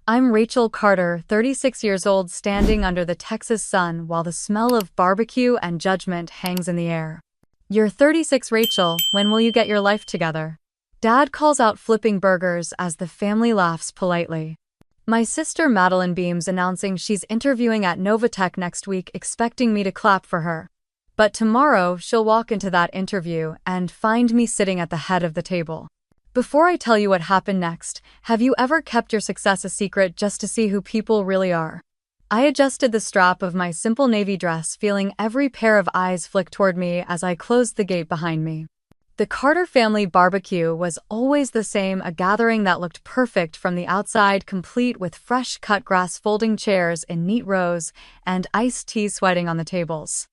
I'm Rachel Carter, 36 years old, standing under the Texas sun while the smell of barbecue and judgment hangs in the air. You're 36, Rachel. When will you get your life together? Dad calls out, flipping burgers as the family laughs politely. My sister Madeline beams, announcing she's interviewing at Novatech next week, expecting me to clap for her. But tomorrow, she'll walk into that interview and find me sitting at the head of the table. Before I tell you what happened next, have you ever kept your success a secret just to see who people really are? I adjusted the strap of my simple navy dress, feeling every pair of eyes flick toward me as I closed the gate behind me. The Carter family barbecue was always the same, a gathering that looked perfect from the outside, complete with fresh-cut grass folding chairs in neat rows and iced tea sweating on the tables.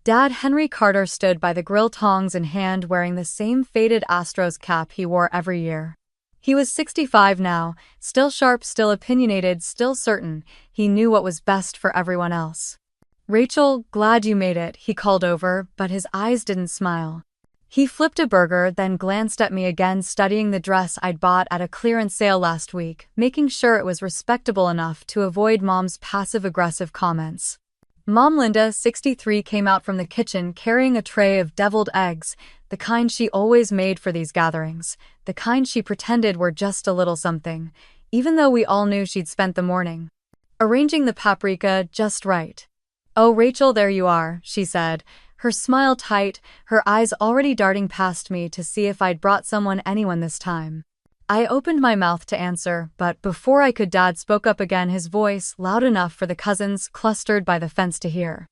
Dad Henry Carter stood by the grill, tongs in hand, wearing the same faded Astros cap he wore every year. He was 65 now, still sharp, still opinionated, still certain he knew what was best for everyone else. "Rachel, glad you made it," he called over, but his eyes didn't smile. He flipped a burger, then glanced at me again, studying the dress I'd bought at a clearance sale last week, making sure it was respectable enough to avoid Mom's passive-aggressive comments. Mom Linda, 63, came out from the kitchen carrying a tray of deviled eggs, the kind she always made for these gatherings, the kind she pretended were just a little something, even though we all knew she'd spent the morning arranging the paprika just right. "Oh, Rachel, there you are," she said, her smile tight, her eyes already darting past me to see if I'd brought anyone this time. I opened my mouth to answer, but before I could, Dad spoke up again, his voice loud enough for the cousins clustered by the fence to hear.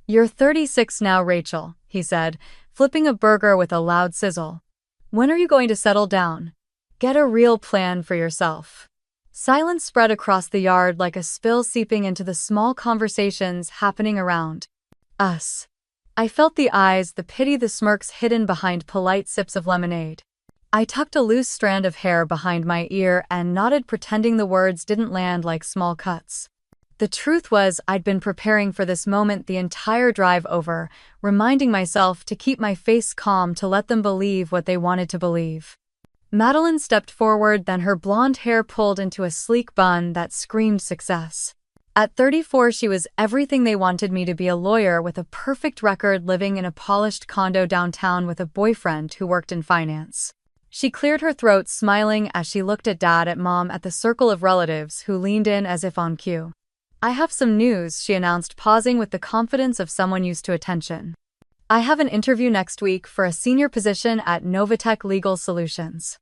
"You're 36 now, Rachel," he said, flipping a burger with a loud sizzle. "When are you going to settle down? Get a real plan for yourself." Silence spread across the yard like a spill, seeping into the small conversations happening around us. I felt the eyes, the pity, the smirks hidden behind polite sips of lemonade. I tucked a loose strand of hair behind my ear and nodded, pretending the words didn't land like small cuts. The truth was, I'd been preparing for this moment the entire drive over, reminding myself to keep my face calm, to let them believe what they wanted to believe. Madeline stepped forward, then her blonde hair pulled into a sleek bun that screamed success. At 34, she was everything they wanted me to be: a lawyer with a perfect record, living in a polished condo downtown with a boyfriend who worked in finance. She cleared her throat, smiling as she looked at Dad, at Mom, at the circle of relatives who leaned in as if on cue. "I have some news," she announced, pausing with the confidence of someone used to attention. "I have an interview next week for a senior position at Novatech Legal Solutions."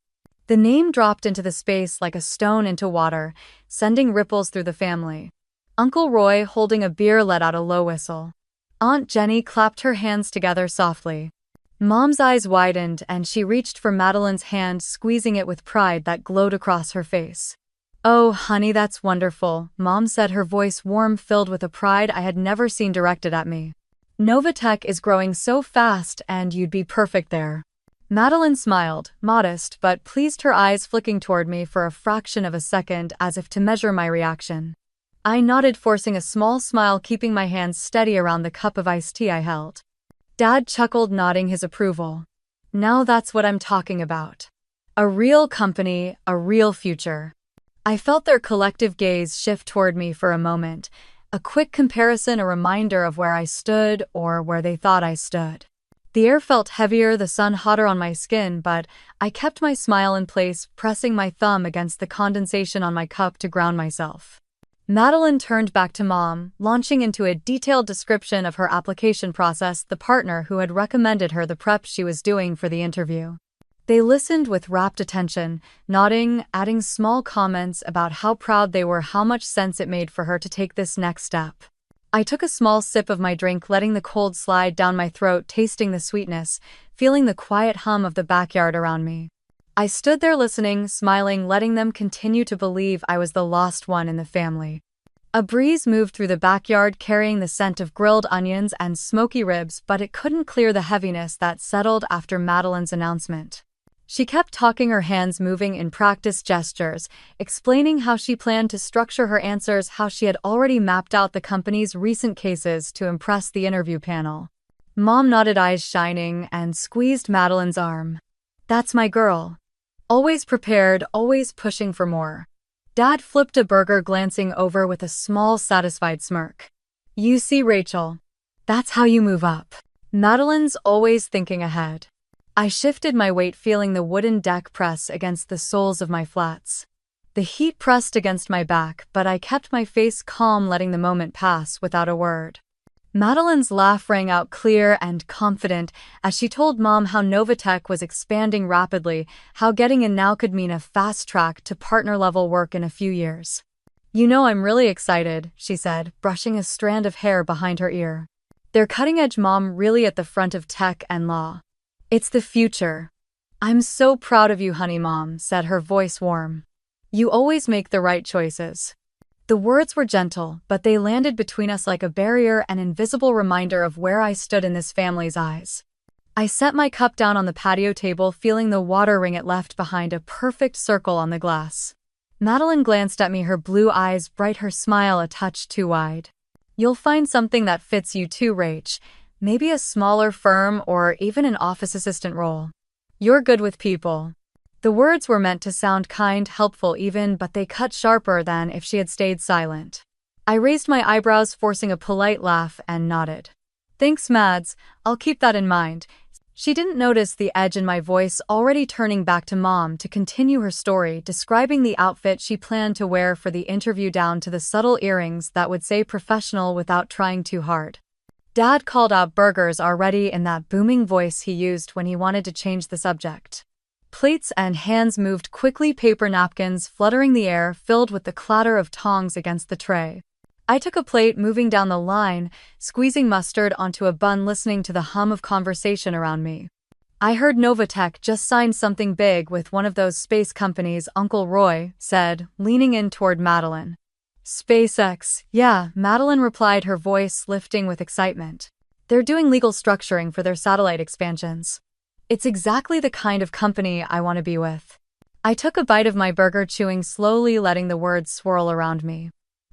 The name dropped into the space like a stone into water, sending ripples through the family. Uncle Roy, holding a beer, let out a low whistle. Aunt Jenny clapped her hands together softly. Mom's eyes widened and she reached for Madeline's hand, squeezing it with pride that glowed across her face. "Oh, honey, that's wonderful," Mom said, her voice warm, filled with a pride I had never seen directed at me. "Novatech is growing so fast and you'd be perfect there." Madeline smiled, modest but pleased, her eyes flicking toward me for a fraction of a second as if to measure my reaction. I nodded, forcing a small smile, keeping my hands steady around the cup of iced tea I held. Dad chuckled, nodding his approval. "Now that's what I'm talking about. A real company, a real future." I felt their collective gaze shift toward me for a moment, a quick comparison, a reminder of where I stood or where they thought I stood. The air felt heavier, the sun hotter on my skin, but I kept my smile in place, pressing my thumb against the condensation on my cup to ground myself. Madeline turned back to Mom, launching into a detailed description of her application process, the partner who had recommended her, the prep she was doing for the interview. They listened with rapt attention, nodding, adding small comments about how proud they were, how much sense it made for her to take this next step. I took a small sip of my drink, letting the cold slide down my throat, tasting the sweetness, feeling the quiet hum of the backyard around me. I stood there listening, smiling, letting them continue to believe I was the lost one in the family. A breeze moved through the backyard, carrying the scent of grilled onions and smoky ribs, but it couldn't clear the heaviness that settled after Madeline's announcement. She kept talking, her hands moving in practiced gestures, explaining how she planned to structure her answers, how she had already mapped out the company's recent cases to impress the interview panel. Mom nodded, eyes shining, and squeezed Madeline's arm. "That's my girl. Always prepared, always pushing for more." Dad flipped a burger, glancing over with a small, satisfied smirk. You see, Rachel, that's how you move up. Madeline's always thinking ahead. I shifted my weight, feeling the wooden deck press against the soles of my flats. The heat pressed against my back, but I kept my face calm, letting the moment pass without a word. Madeline's laugh rang out clear and confident as she told Mom how Novatech was expanding rapidly, how getting in now could mean a fast track to partner-level work in a few years. You know, I'm really excited, she said, brushing a strand of hair behind her ear. They're cutting-edge, Mom, really at the front of tech and law. It's the future. I'm so proud of you, honey, Mom said, her voice warm. You always make the right choices. The words were gentle, but they landed between us like a barrier, an invisible reminder of where I stood in this family's eyes. I set my cup down on the patio table, feeling the water ring it left behind, a perfect circle on the glass. Madeline glanced at me, her blue eyes bright, her smile a touch too wide. You'll find something that fits you too, Rach. Maybe a smaller firm or even an office assistant role. You're good with people. The words were meant to sound kind, helpful even, but they cut sharper than if she had stayed silent. I raised my eyebrows, forcing a polite laugh, and nodded. Thanks, Mads. I'll keep that in mind. She didn't notice the edge in my voice, already turning back to Mom to continue her story, describing the outfit she planned to wear for the interview down to the subtle earrings that would say professional without trying too hard. Dad called out burgers already in that booming voice he used when he wanted to change the subject. Plates and hands moved quickly, paper napkins fluttering the air, filled with the clatter of tongs against the tray. I took a plate, moving down the line, squeezing mustard onto a bun, listening to the hum of conversation around me. I heard Novatech just signed something big with one of those space companies, Uncle Roy said, leaning in toward Madeline. SpaceX, yeah, Madeline replied, her voice lifting with excitement. They're doing legal structuring for their satellite expansions. It's exactly the kind of company I want to be with. I took a bite of my burger, chewing slowly, letting the words swirl around me.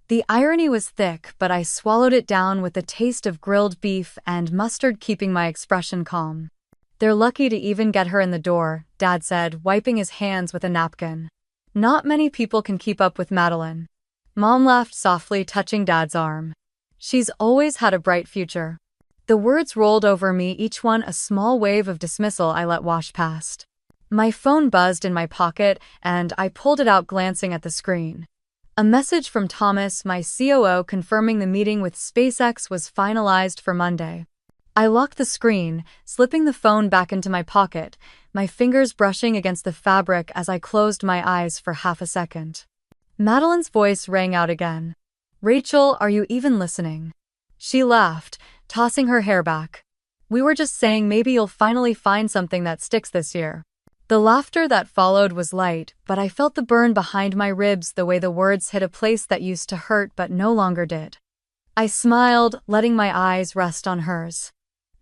The irony was thick, but I swallowed it down with the taste of grilled beef and mustard, keeping my expression calm. They're lucky to even get her in the door, Dad said, wiping his hands with a napkin. Not many people can keep up with Madeline. Mom laughed softly, touching Dad's arm. She's always had a bright future. The words rolled over me, each one a small wave of dismissal I let wash past. My phone buzzed in my pocket, and I pulled it out, glancing at the screen. A message from Thomas, my COO, confirming the meeting with SpaceX was finalized for Monday. I locked the screen, slipping the phone back into my pocket, my fingers brushing against the fabric as I closed my eyes for half a second. Madeline's voice rang out again. Rachel, are you even listening? She laughed, tossing her hair back. We were just saying maybe you'll finally find something that sticks this year. The laughter that followed was light, but I felt the burn behind my ribs, the way the words hit a place that used to hurt but no longer did. I smiled, letting my eyes rest on hers.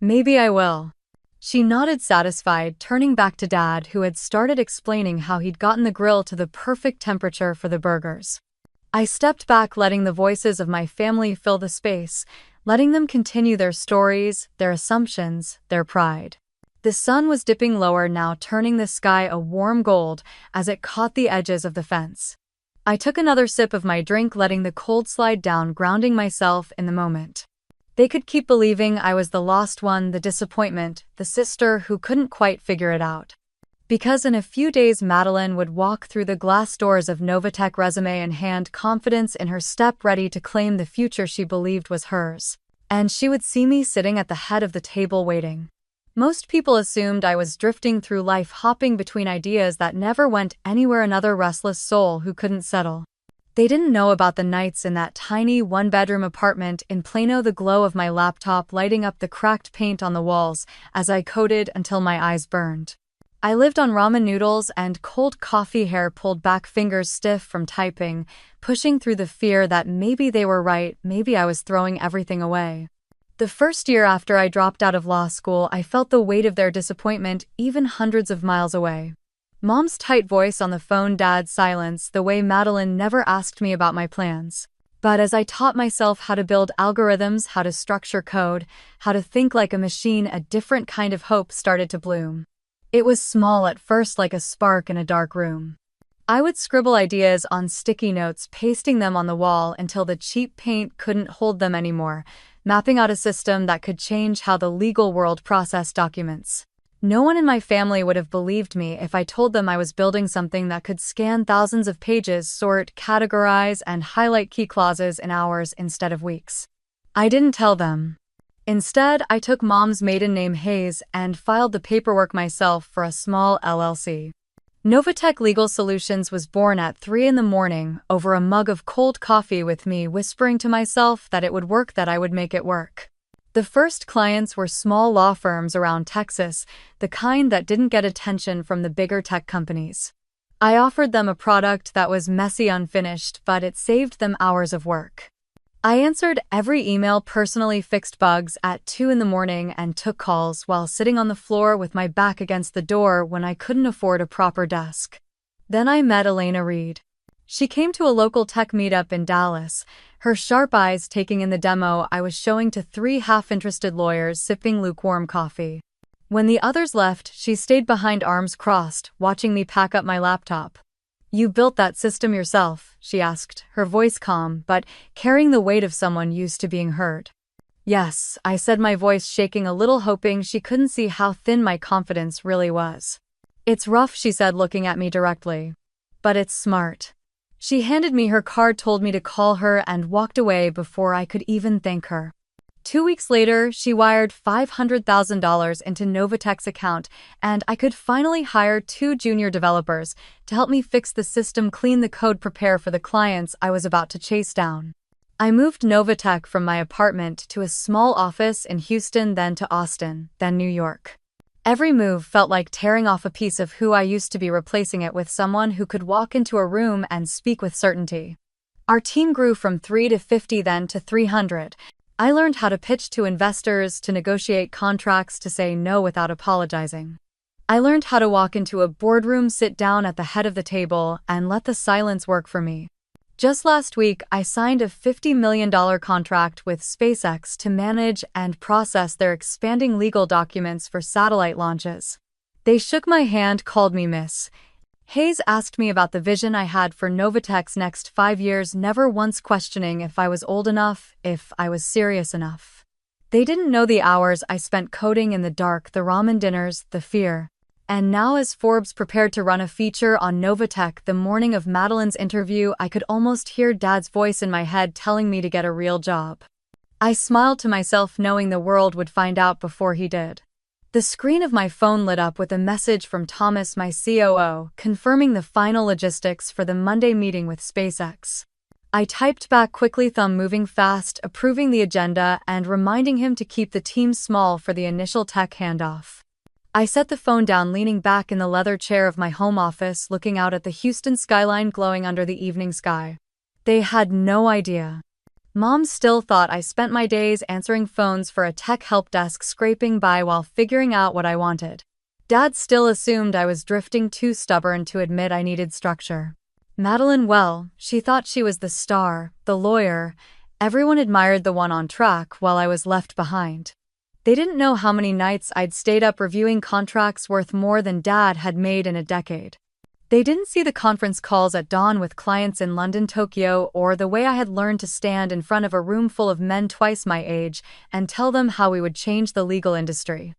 Maybe I will. She nodded, satisfied, turning back to Dad, who had started explaining how he'd gotten the grill to the perfect temperature for the burgers. I stepped back, letting the voices of my family fill the space, letting them continue their stories, their assumptions, their pride. The sun was dipping lower now, turning the sky a warm gold as it caught the edges of the fence. I took another sip of my drink, letting the cold slide down, grounding myself in the moment. They could keep believing I was the lost one, the disappointment, the sister who couldn't quite figure it out. Because in a few days Madeline would walk through the glass doors of Novatech, resume in hand, confidence in her step, ready to claim the future she believed was hers. And she would see me sitting at the head of the table waiting. Most people assumed I was drifting through life, hopping between ideas that never went anywhere, another restless soul who couldn't settle. They didn't know about the nights in that tiny one-bedroom apartment in Plano, the glow of my laptop lighting up the cracked paint on the walls as I coded until my eyes burned. I lived on ramen noodles and cold coffee, hair pulled back, fingers stiff from typing, pushing through the fear that maybe they were right, maybe I was throwing everything away. The first year after I dropped out of law school, I felt the weight of their disappointment, even hundreds of miles away. Mom's tight voice on the phone, Dad's silence, the way Madeline never asked me about my plans. But as I taught myself how to build algorithms, how to structure code, how to think like a machine, a different kind of hope started to bloom. It was small at first, like a spark in a dark room. I would scribble ideas on sticky notes, pasting them on the wall until the cheap paint couldn't hold them anymore, mapping out a system that could change how the legal world processed documents. No one in my family would have believed me if I told them I was building something that could scan thousands of pages, sort, categorize, and highlight key clauses in hours instead of weeks. I didn't tell them. Instead, I took Mom's maiden name Hayes and filed the paperwork myself for a small LLC. Novatech Legal Solutions was born at 3 in the morning over a mug of cold coffee with me whispering to myself that it would work, that I would make it work. The first clients were small law firms around Texas, the kind that didn't get attention from the bigger tech companies. I offered them a product that was messy, unfinished, but it saved them hours of work. I answered every email, personally fixed bugs at 2 in the morning, and took calls while sitting on the floor with my back against the door when I couldn't afford a proper desk. Then I met Elena Reed. She came to a local tech meetup in Dallas, her sharp eyes taking in the demo I was showing to 3 half-interested lawyers sipping lukewarm coffee. When the others left, she stayed behind, arms crossed, watching me pack up my laptop. "You built that system yourself?" she asked, her voice calm but carrying the weight of someone used to being heard. "Yes," I said, my voice shaking a little, hoping she couldn't see how thin my confidence really was. "It's rough," she said, looking at me directly. "But it's smart." She handed me her card, told me to call her, and walked away before I could even thank her. 2 weeks later, she wired $500,000 into Novatech's account, and I could finally hire 2 junior developers to help me fix the system, clean the code, prepare for the clients I was about to chase down. I moved Novatech from my apartment to a small office in Houston, then to Austin, then New York. Every move felt like tearing off a piece of who I used to be, replacing it with someone who could walk into a room and speak with certainty. Our team grew from 3 to 50, then to 300. I learned how to pitch to investors, to negotiate contracts, to say no without apologizing. I learned how to walk into a boardroom, sit down at the head of the table, and let the silence work for me. Just last week, I signed a $50 million contract with SpaceX to manage and process their expanding legal documents for satellite launches. They shook my hand, called me Miss Hayes, asked me about the vision I had for Novatech's next 5 years, never once questioning if I was old enough, if I was serious enough. They didn't know the hours I spent coding in the dark, the ramen dinners, the fear. And now, as Forbes prepared to run a feature on Novatech the morning of Madeline's interview, I could almost hear Dad's voice in my head telling me to get a real job. I smiled to myself, knowing the world would find out before he did. The screen of my phone lit up with a message from Thomas, my COO, confirming the final logistics for the Monday meeting with SpaceX. I typed back quickly, thumb moving fast, approving the agenda and reminding him to keep the team small for the initial tech handoff. I set the phone down, leaning back in the leather chair of my home office, looking out at the Houston skyline glowing under the evening sky. They had no idea. Mom still thought I spent my days answering phones for a tech help desk, scraping by while figuring out what I wanted. Dad still assumed I was drifting, too stubborn to admit I needed structure. Madeline, well, she thought she was the star, the lawyer. Everyone admired the one on track while I was left behind. They didn't know how many nights I'd stayed up reviewing contracts worth more than Dad had made in a decade. They didn't see the conference calls at dawn with clients in London, Tokyo, or the way I had learned to stand in front of a room full of men twice my age and tell them how we would change the legal industry.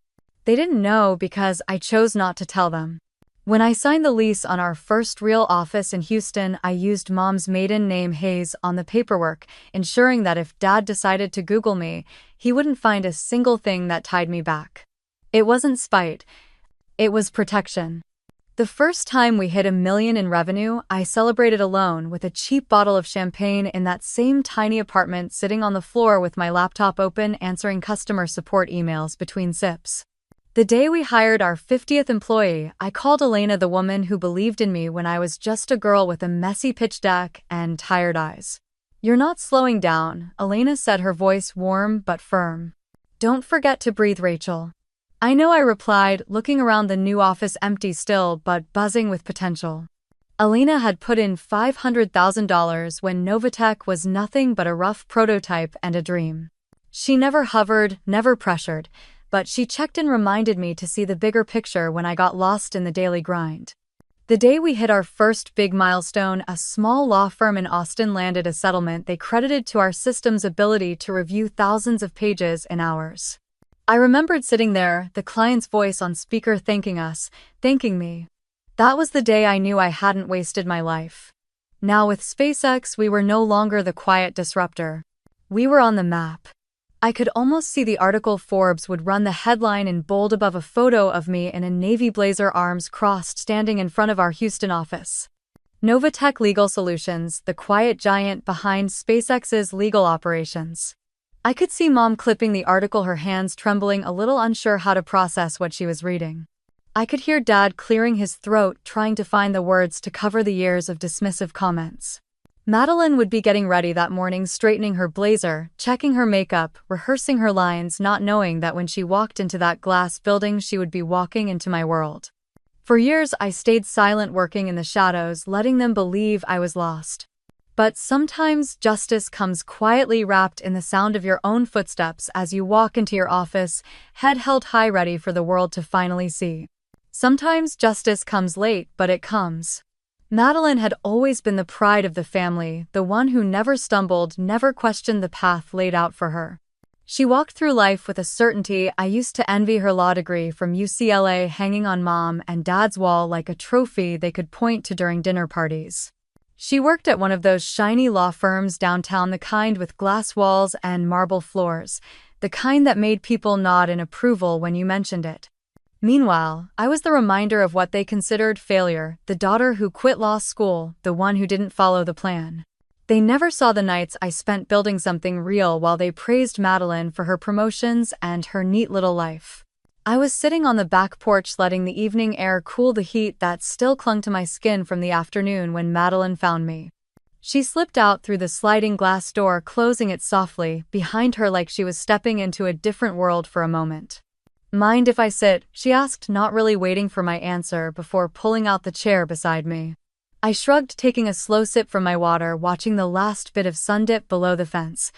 They didn't know because I chose not to tell them. When I signed the lease on our first real office in Houston, I used Mom's maiden name Hayes on the paperwork, ensuring that if Dad decided to Google me, he wouldn't find a single thing that tied me back. It wasn't spite. It was protection. The first time we hit $1 million in revenue, I celebrated alone with a cheap bottle of champagne in that same tiny apartment, sitting on the floor with my laptop open, answering customer support emails between sips. The day we hired our 50th employee, I called Elena, the woman who believed in me when I was just a girl with a messy pitch deck and tired eyes. "You're not slowing down," Elena said, her voice warm but firm. "Don't forget to breathe, Rachel." "I know," I replied, looking around the new office, empty still but buzzing with potential. Elena had put in $500,000 when Novatech was nothing but a rough prototype and a dream. She never hovered, never pressured, but she checked in, reminded me to see the bigger picture when I got lost in the daily grind. The day we hit our first big milestone, a small law firm in Austin landed a settlement they credited to our system's ability to review thousands of pages in hours. I remembered sitting there, the client's voice on speaker thanking us, thanking me. That was the day I knew I hadn't wasted my life. Now with SpaceX, we were no longer the quiet disruptor. We were on the map. I could almost see the article Forbes would run the headline in bold above a photo of me in a navy blazer, arms crossed, standing in front of our Houston office. Novatech Legal Solutions, the quiet giant behind SpaceX's legal operations. I could see Mom clipping the article, her hands trembling, a little unsure how to process what she was reading. I could hear Dad clearing his throat, trying to find the words to cover the years of dismissive comments. Madeline would be getting ready that morning, straightening her blazer, checking her makeup, rehearsing her lines, not knowing that when she walked into that glass building she would be walking into my world. For years I stayed silent, working in the shadows, letting them believe I was lost. But sometimes justice comes quietly, wrapped in the sound of your own footsteps as you walk into your office, head held high, ready for the world to finally see. Sometimes justice comes late, but it comes. Madeline had always been the pride of the family, the one who never stumbled, never questioned the path laid out for her. She walked through life with a certainty I used to envy, her law degree from UCLA hanging on Mom and Dad's wall like a trophy they could point to during dinner parties. She worked at one of those shiny law firms downtown, the kind with glass walls and marble floors, the kind that made people nod in approval when you mentioned it. Meanwhile, I was the reminder of what they considered failure, the daughter who quit law school, the one who didn't follow the plan. They never saw the nights I spent building something real while they praised Madeline for her promotions and her neat little life. I was sitting on the back porch, letting the evening air cool the heat that still clung to my skin from the afternoon when Madeline found me. She slipped out through the sliding glass door, closing it softly behind her like she was stepping into a different world for a moment. "Mind if I sit?" she asked, not really waiting for my answer before pulling out the chair beside me. I shrugged, taking a slow sip from my water, watching the last bit of sun dip below the fence.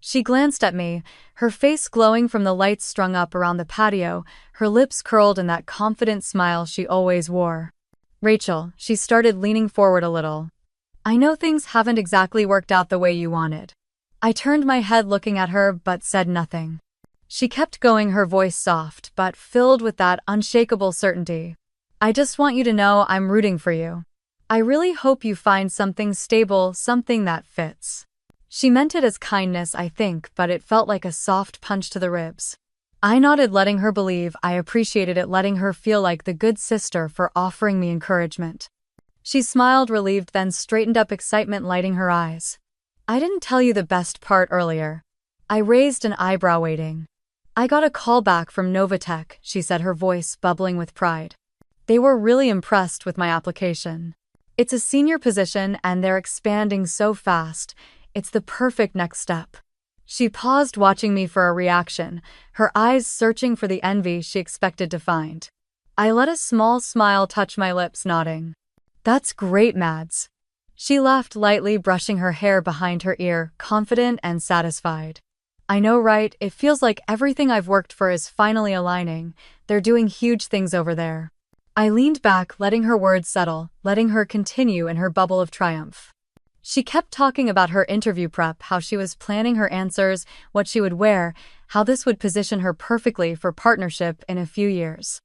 She glanced at me, her face glowing from the lights strung up around the patio, her lips curled in that confident smile she always wore. "Rachel," she started, leaning forward a little. "I know things haven't exactly worked out the way you wanted." I turned my head, looking at her, but said nothing. She kept going, her voice soft, but filled with that unshakable certainty. "I just want you to know I'm rooting for you. I really hope you find something stable, something that fits." She meant it as kindness, I think, but it felt like a soft punch to the ribs. I nodded, letting her believe I appreciated it, letting her feel like the good sister for offering me encouragement. She smiled, relieved, then straightened up, excitement lighting her eyes. "I didn't tell you the best part earlier." I raised an eyebrow, waiting. "I got a call back from Novatech," she said, her voice bubbling with pride. "They were really impressed with my application. It's a senior position and they're expanding so fast. It's the perfect next step." She paused, watching me for a reaction, her eyes searching for the envy she expected to find. I let a small smile touch my lips, nodding. "That's great, Mads." She laughed lightly, brushing her hair behind her ear, confident and satisfied. "I know, right? It feels like everything I've worked for is finally aligning. They're doing huge things over there." I leaned back, letting her words settle, letting her continue in her bubble of triumph. She kept talking about her interview prep, how she was planning her answers, what she would wear, how this would position her perfectly for partnership in a few years.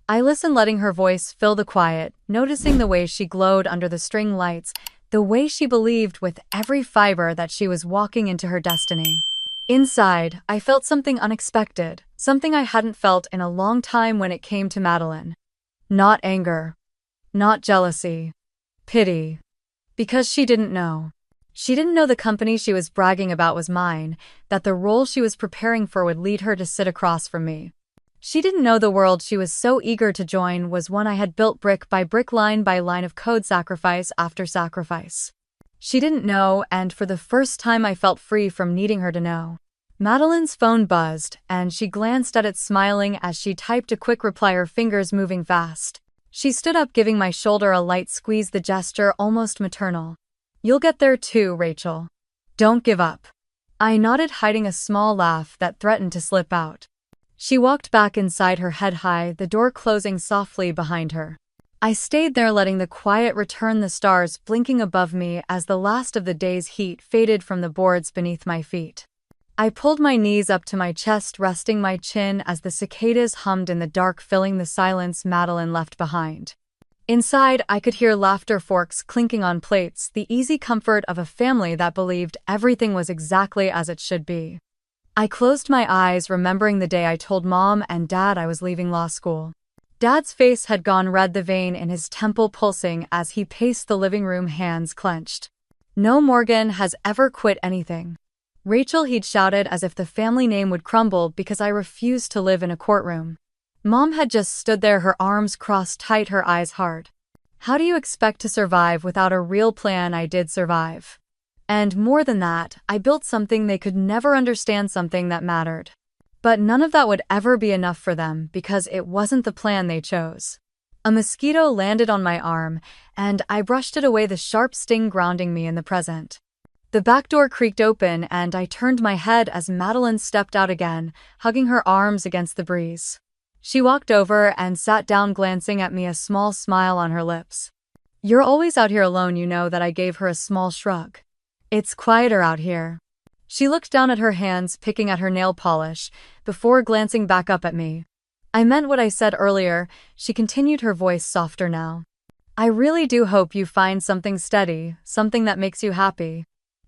I listened, letting her voice fill the quiet, noticing the way she glowed under the string lights, the way she believed with every fiber that she was walking into her destiny. Inside, I felt something unexpected, something I hadn't felt in a long time when it came to Madeline. Not anger. Not jealousy. Pity. Because she didn't know. She didn't know the company she was bragging about was mine, that the role she was preparing for would lead her to sit across from me. She didn't know the world she was so eager to join was one I had built brick by brick, line by line of code, sacrifice after sacrifice. She didn't know, and for the first time I felt free from needing her to know. Madeline's phone buzzed, and she glanced at it, smiling as she typed a quick reply, her fingers moving fast. She stood up, giving my shoulder a light squeeze, the gesture almost maternal. "You'll get there too, Rachel. Don't give up." I nodded, hiding a small laugh that threatened to slip out. She walked back inside, her head high, the door closing softly behind her. I stayed there letting the quiet return, the stars blinking above me as the last of the day's heat faded from the boards beneath my feet. I pulled my knees up to my chest, resting my chin as the cicadas hummed in the dark, filling the silence Madeline left behind. Inside, I could hear laughter, forks clinking on plates, the easy comfort of a family that believed everything was exactly as it should be. I closed my eyes, remembering the day I told Mom and Dad I was leaving law school. Dad's face had gone red, the vein in his temple pulsing as he paced the living room, hands clenched. "No, Morgan has ever quit anything. Rachel," he'd shouted as if the family name would crumble because I refused to live in a courtroom. Mom had just stood there, her arms crossed tight, her eyes hard. "How do you expect to survive without a real plan?" I did survive. And more than that, I built something they could never understand, something that mattered. But none of that would ever be enough for them because it wasn't the plan they chose. A mosquito landed on my arm, and I brushed it away, the sharp sting grounding me in the present. The back door creaked open, and I turned my head as Madeline stepped out again, hugging her arms against the breeze. She walked over and sat down, glancing at me, a small smile on her lips. "You're always out here alone, you know," that I gave her a small shrug. "It's quieter out here." She looked down at her hands, picking at her nail polish, before glancing back up at me. "I meant what I said earlier," she continued, her voice softer now. "I really do hope you find something steady, something that makes you happy."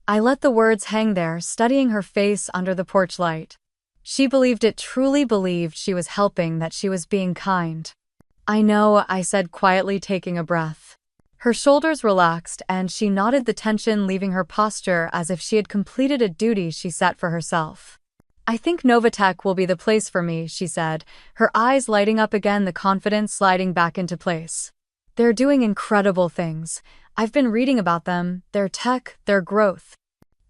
I let the words hang there, studying her face under the porch light. She believed it, truly believed she was helping, that she was being kind. "I know," I said quietly, taking a breath. Her shoulders relaxed, and she nodded, the tension leaving her posture as if she had completed a duty she set for herself. "I think Novatech will be the place for me," she said, her eyes lighting up again, the confidence sliding back into place. "They're doing incredible things. I've been reading about them, their tech, their growth.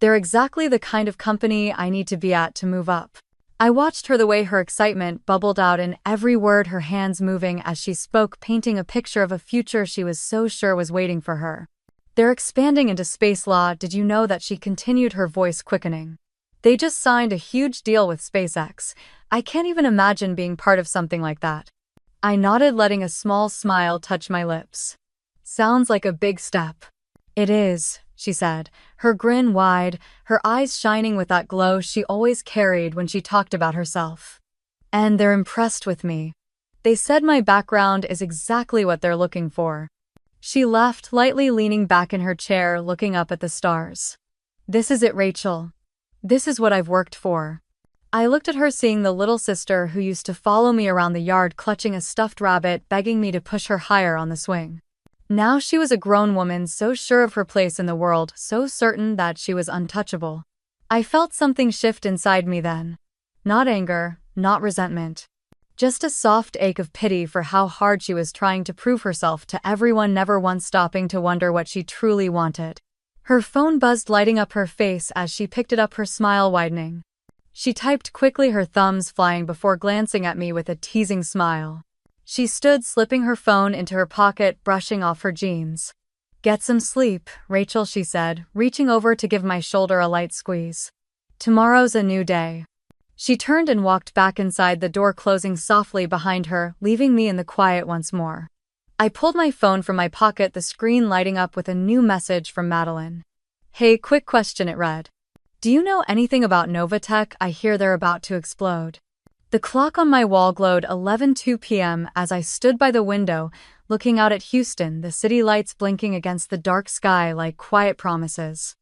They're exactly the kind of company I need to be at to move up." I watched her, the way her excitement bubbled out in every word, her hands moving as she spoke, painting a picture of a future she was so sure was waiting for her. "They're expanding into space law. Did you know that?" she continued, her voice quickening. "They just signed a huge deal with SpaceX. I can't even imagine being part of something like that." I nodded, letting a small smile touch my lips. "Sounds like a big step." "It is," she said, her grin wide, her eyes shining with that glow she always carried when she talked about herself. "And they're impressed with me. They said my background is exactly what they're looking for." She laughed lightly, leaning back in her chair, looking up at the stars. "This is it, Rachel. This is what I've worked for." I looked at her, seeing the little sister who used to follow me around the yard, clutching a stuffed rabbit, begging me to push her higher on the swing. Now she was a grown woman, so sure of her place in the world, so certain that she was untouchable. I felt something shift inside me then. Not anger, not resentment. Just a soft ache of pity for how hard she was trying to prove herself to everyone, never once stopping to wonder what she truly wanted. Her phone buzzed, lighting up her face as she picked it up, her smile widening. She typed quickly, her thumbs flying, before glancing at me with a teasing smile. She stood, slipping her phone into her pocket, brushing off her jeans. "Get some sleep, Rachel," she said, reaching over to give my shoulder a light squeeze. "Tomorrow's a new day." She turned and walked back inside, the door closing softly behind her, leaving me in the quiet once more. I pulled my phone from my pocket, the screen lighting up with a new message from Madeline. "Hey, quick question," it read. "Do you know anything about Novatech? I hear they're about to explode." The clock on my wall glowed 11:02 p.m. as I stood by the window, looking out at Houston, the city lights blinking against the dark sky like quiet promises.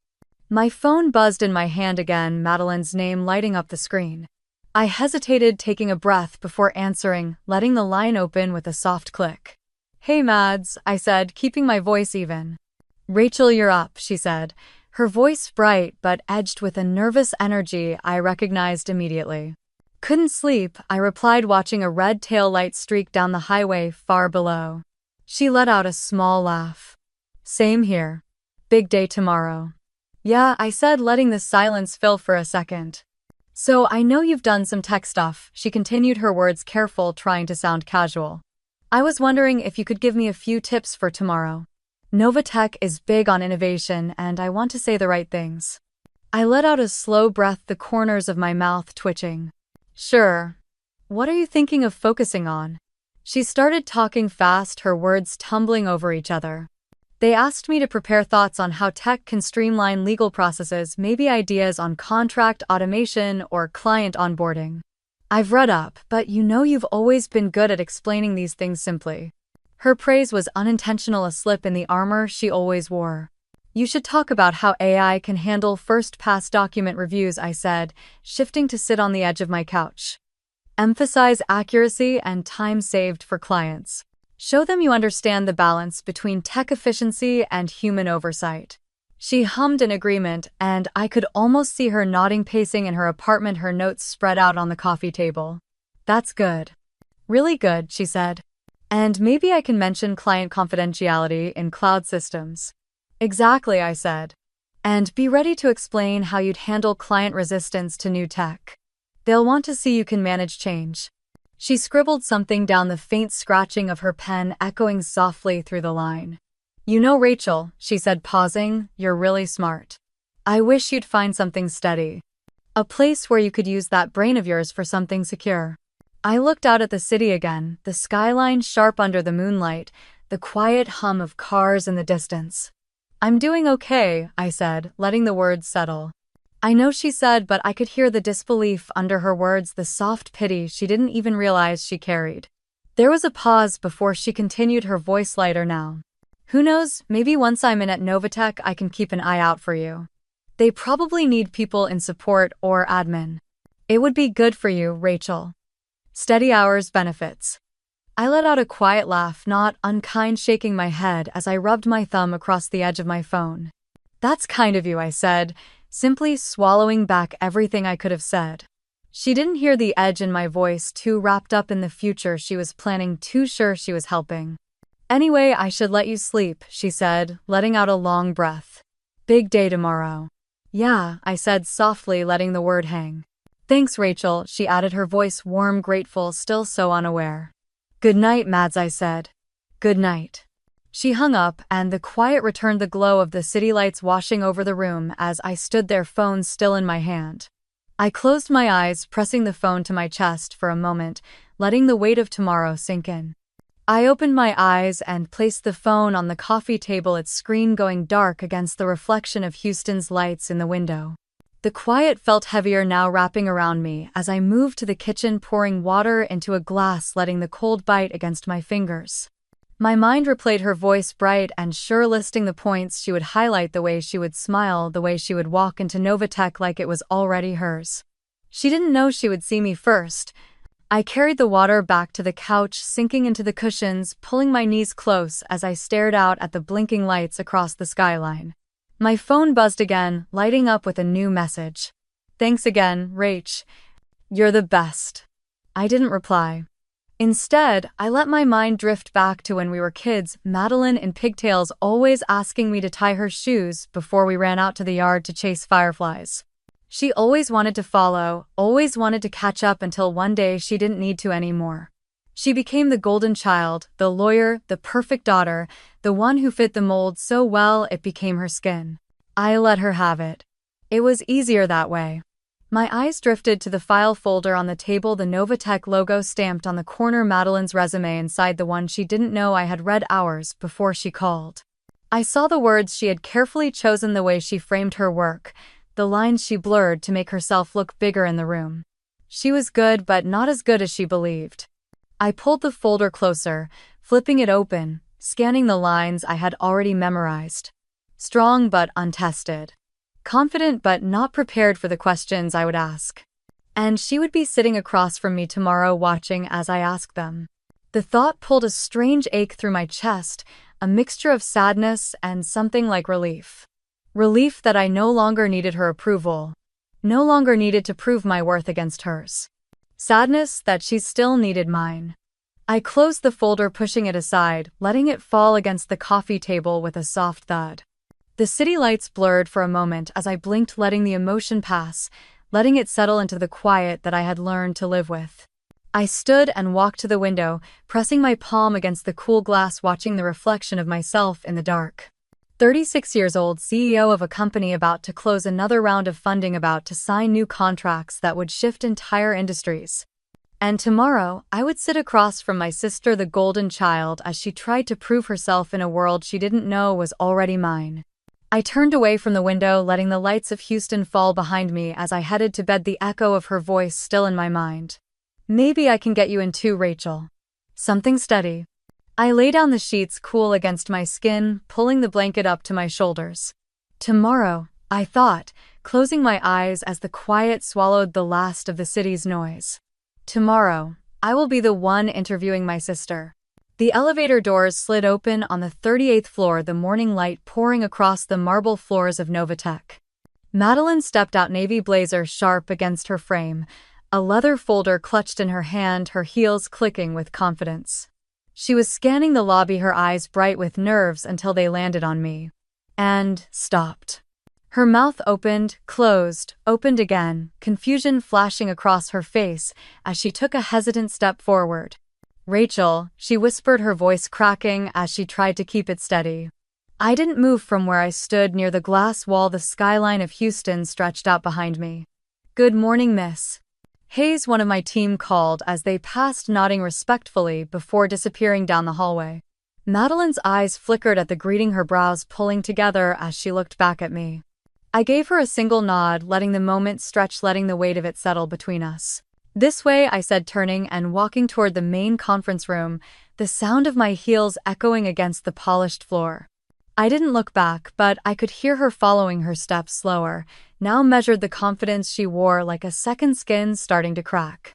My phone buzzed in my hand again, Madeline's name lighting up the screen. I hesitated, taking a breath before answering, letting the line open with a soft click. "Hey Mads," I said, keeping my voice even. "Rachel, you're up," she said, her voice bright but edged with a nervous energy I recognized immediately. "Couldn't sleep," I replied, watching a red tail light streak down the highway far below. She let out a small laugh. "Same here. Big day tomorrow." "Yeah," I said, letting the silence fill for a second. "So I know you've done some tech stuff," she continued, her words careful, trying to sound casual. "I was wondering if you could give me a few tips for tomorrow. Novatech is big on innovation, and I want to say the right things." I let out a slow breath, the corners of my mouth twitching. "Sure. What are you thinking of focusing on?" She started talking fast, her words tumbling over each other. They asked me to prepare thoughts on how tech can streamline legal processes, maybe ideas on contract automation or client onboarding. I've read up, but you've always been good at explaining these things simply. Her praise was unintentional, a slip in the armor she always wore. You should talk about how AI can handle first-pass document reviews, I said, shifting to sit on the edge of my couch. Emphasize accuracy and time saved for clients. Show them you understand the balance between tech efficiency and human oversight. She hummed in agreement, and I could almost see her nodding, pacing in her apartment, her notes spread out on the coffee table. That's good. Really good, she said. And maybe I can mention client confidentiality in cloud systems. Exactly, I said. And be ready to explain how you'd handle client resistance to new tech. They'll want to see you can manage change. She scribbled something down, the faint scratching of her pen echoing softly through the line. You know, Rachel, she said, pausing, you're really smart. I wish you'd find something steady. A place where you could use that brain of yours for something secure. I looked out at the city again, the skyline sharp under the moonlight, the quiet hum of cars in the distance. I'm doing okay, I said, letting the words settle. I know, she said, but I could hear the disbelief under her words, the soft pity she didn't even realize she carried. There was a pause before she continued, her voice lighter now. Who knows, maybe once I'm in at Novatech I can keep an eye out for you. They probably need people in support or admin. It would be good for you, Rachel. Steady hours, benefits. I let out a quiet laugh, not unkind, shaking my head as I rubbed my thumb across the edge of my phone. That's kind of you, I said, simply swallowing back everything I could have said. She didn't hear the edge in my voice, too wrapped up in the future she was planning, too sure she was helping. Anyway, I should let you sleep, she said, letting out a long breath. Big day tomorrow. Yeah, I said softly, letting the word hang. Thanks, Rachel, she added, her voice warm, grateful, still so unaware. Good night, Mads, I said. Good night. She hung up, and the quiet returned, the glow of the city lights washing over the room as I stood there, phone still in my hand. I closed my eyes, pressing the phone to my chest for a moment, letting the weight of tomorrow sink in. I opened my eyes and placed the phone on the coffee table, its screen going dark against the reflection of Houston's lights in the window. The quiet felt heavier now, wrapping around me as I moved to the kitchen, pouring water into a glass, letting the cold bite against my fingers. My mind replayed her voice, bright and sure, listing the points she would highlight, the way she would smile, the way she would walk into Novatech like it was already hers. She didn't know she would see me first. I carried the water back to the couch, sinking into the cushions, pulling my knees close as I stared out at the blinking lights across the skyline. My phone buzzed again, lighting up with a new message. Thanks again, Rach. You're the best. I didn't reply. Instead, I let my mind drift back to when we were kids, Madeline in pigtails always asking me to tie her shoes before we ran out to the yard to chase fireflies. She always wanted to follow, always wanted to catch up, until one day she didn't need to anymore. She became the golden child, the lawyer, the perfect daughter, the one who fit the mold so well it became her skin. I let her have it. It was easier that way. My eyes drifted to the file folder on the table, the Novatech logo stamped on the corner, Madeline's resume inside, the one she didn't know I had read hours before she called. I saw the words she had carefully chosen, the way she framed her work, the lines she blurred to make herself look bigger in the room. She was good, but not as good as she believed. I pulled the folder closer, flipping it open, scanning the lines I had already memorized. Strong but untested. Confident but not prepared for the questions I would ask. And she would be sitting across from me tomorrow, watching as I asked them. The thought pulled a strange ache through my chest, a mixture of sadness and something like relief. Relief that I no longer needed her approval. No longer needed to prove my worth against hers. Sadness that she still needed mine. I closed the folder, pushing it aside, letting it fall against the coffee table with a soft thud. The city lights blurred for a moment as I blinked, letting the emotion pass, letting it settle into the quiet that I had learned to live with. I stood and walked to the window, pressing my palm against the cool glass, watching the reflection of myself in the dark. 36 years old, CEO of a company about to close another round of funding, about to sign new contracts that would shift entire industries. And tomorrow, I would sit across from my sister, the golden child, as she tried to prove herself in a world she didn't know was already mine. I turned away from the window, letting the lights of Houston fall behind me as I headed to bed, the echo of her voice still in my mind. Maybe I can get you in too, Rachel. Something steady. I lay down the sheets cool against my skin, pulling the blanket up to my shoulders. Tomorrow, I thought, closing my eyes as the quiet swallowed the last of the city's noise. Tomorrow, I will be the one interviewing my sister. The elevator doors slid open on the 38th floor, the morning light pouring across the marble floors of Novatech. Madeline stepped out, navy blazer sharp against her frame, a leather folder clutched in her hand, her heels clicking with confidence. She was scanning the lobby, her eyes bright with nerves until they landed on me. And stopped. Her mouth opened, closed, opened again, confusion flashing across her face as she took a hesitant step forward. Rachel, she whispered, her voice cracking as she tried to keep it steady. I didn't move from where I stood near the glass wall. The skyline of Houston stretched out behind me. Good morning, miss. Hayes, one of my team, called as they passed, nodding respectfully before disappearing down the hallway. Madeline's eyes flickered at the greeting, her brows pulling together as she looked back at me. I gave her a single nod, letting the moment stretch, letting the weight of it settle between us. This way, I said, turning and walking toward the main conference room, the sound of my heels echoing against the polished floor. I didn't look back, but I could hear her following, her steps slower, now measured, the confidence she wore like a second skin starting to crack.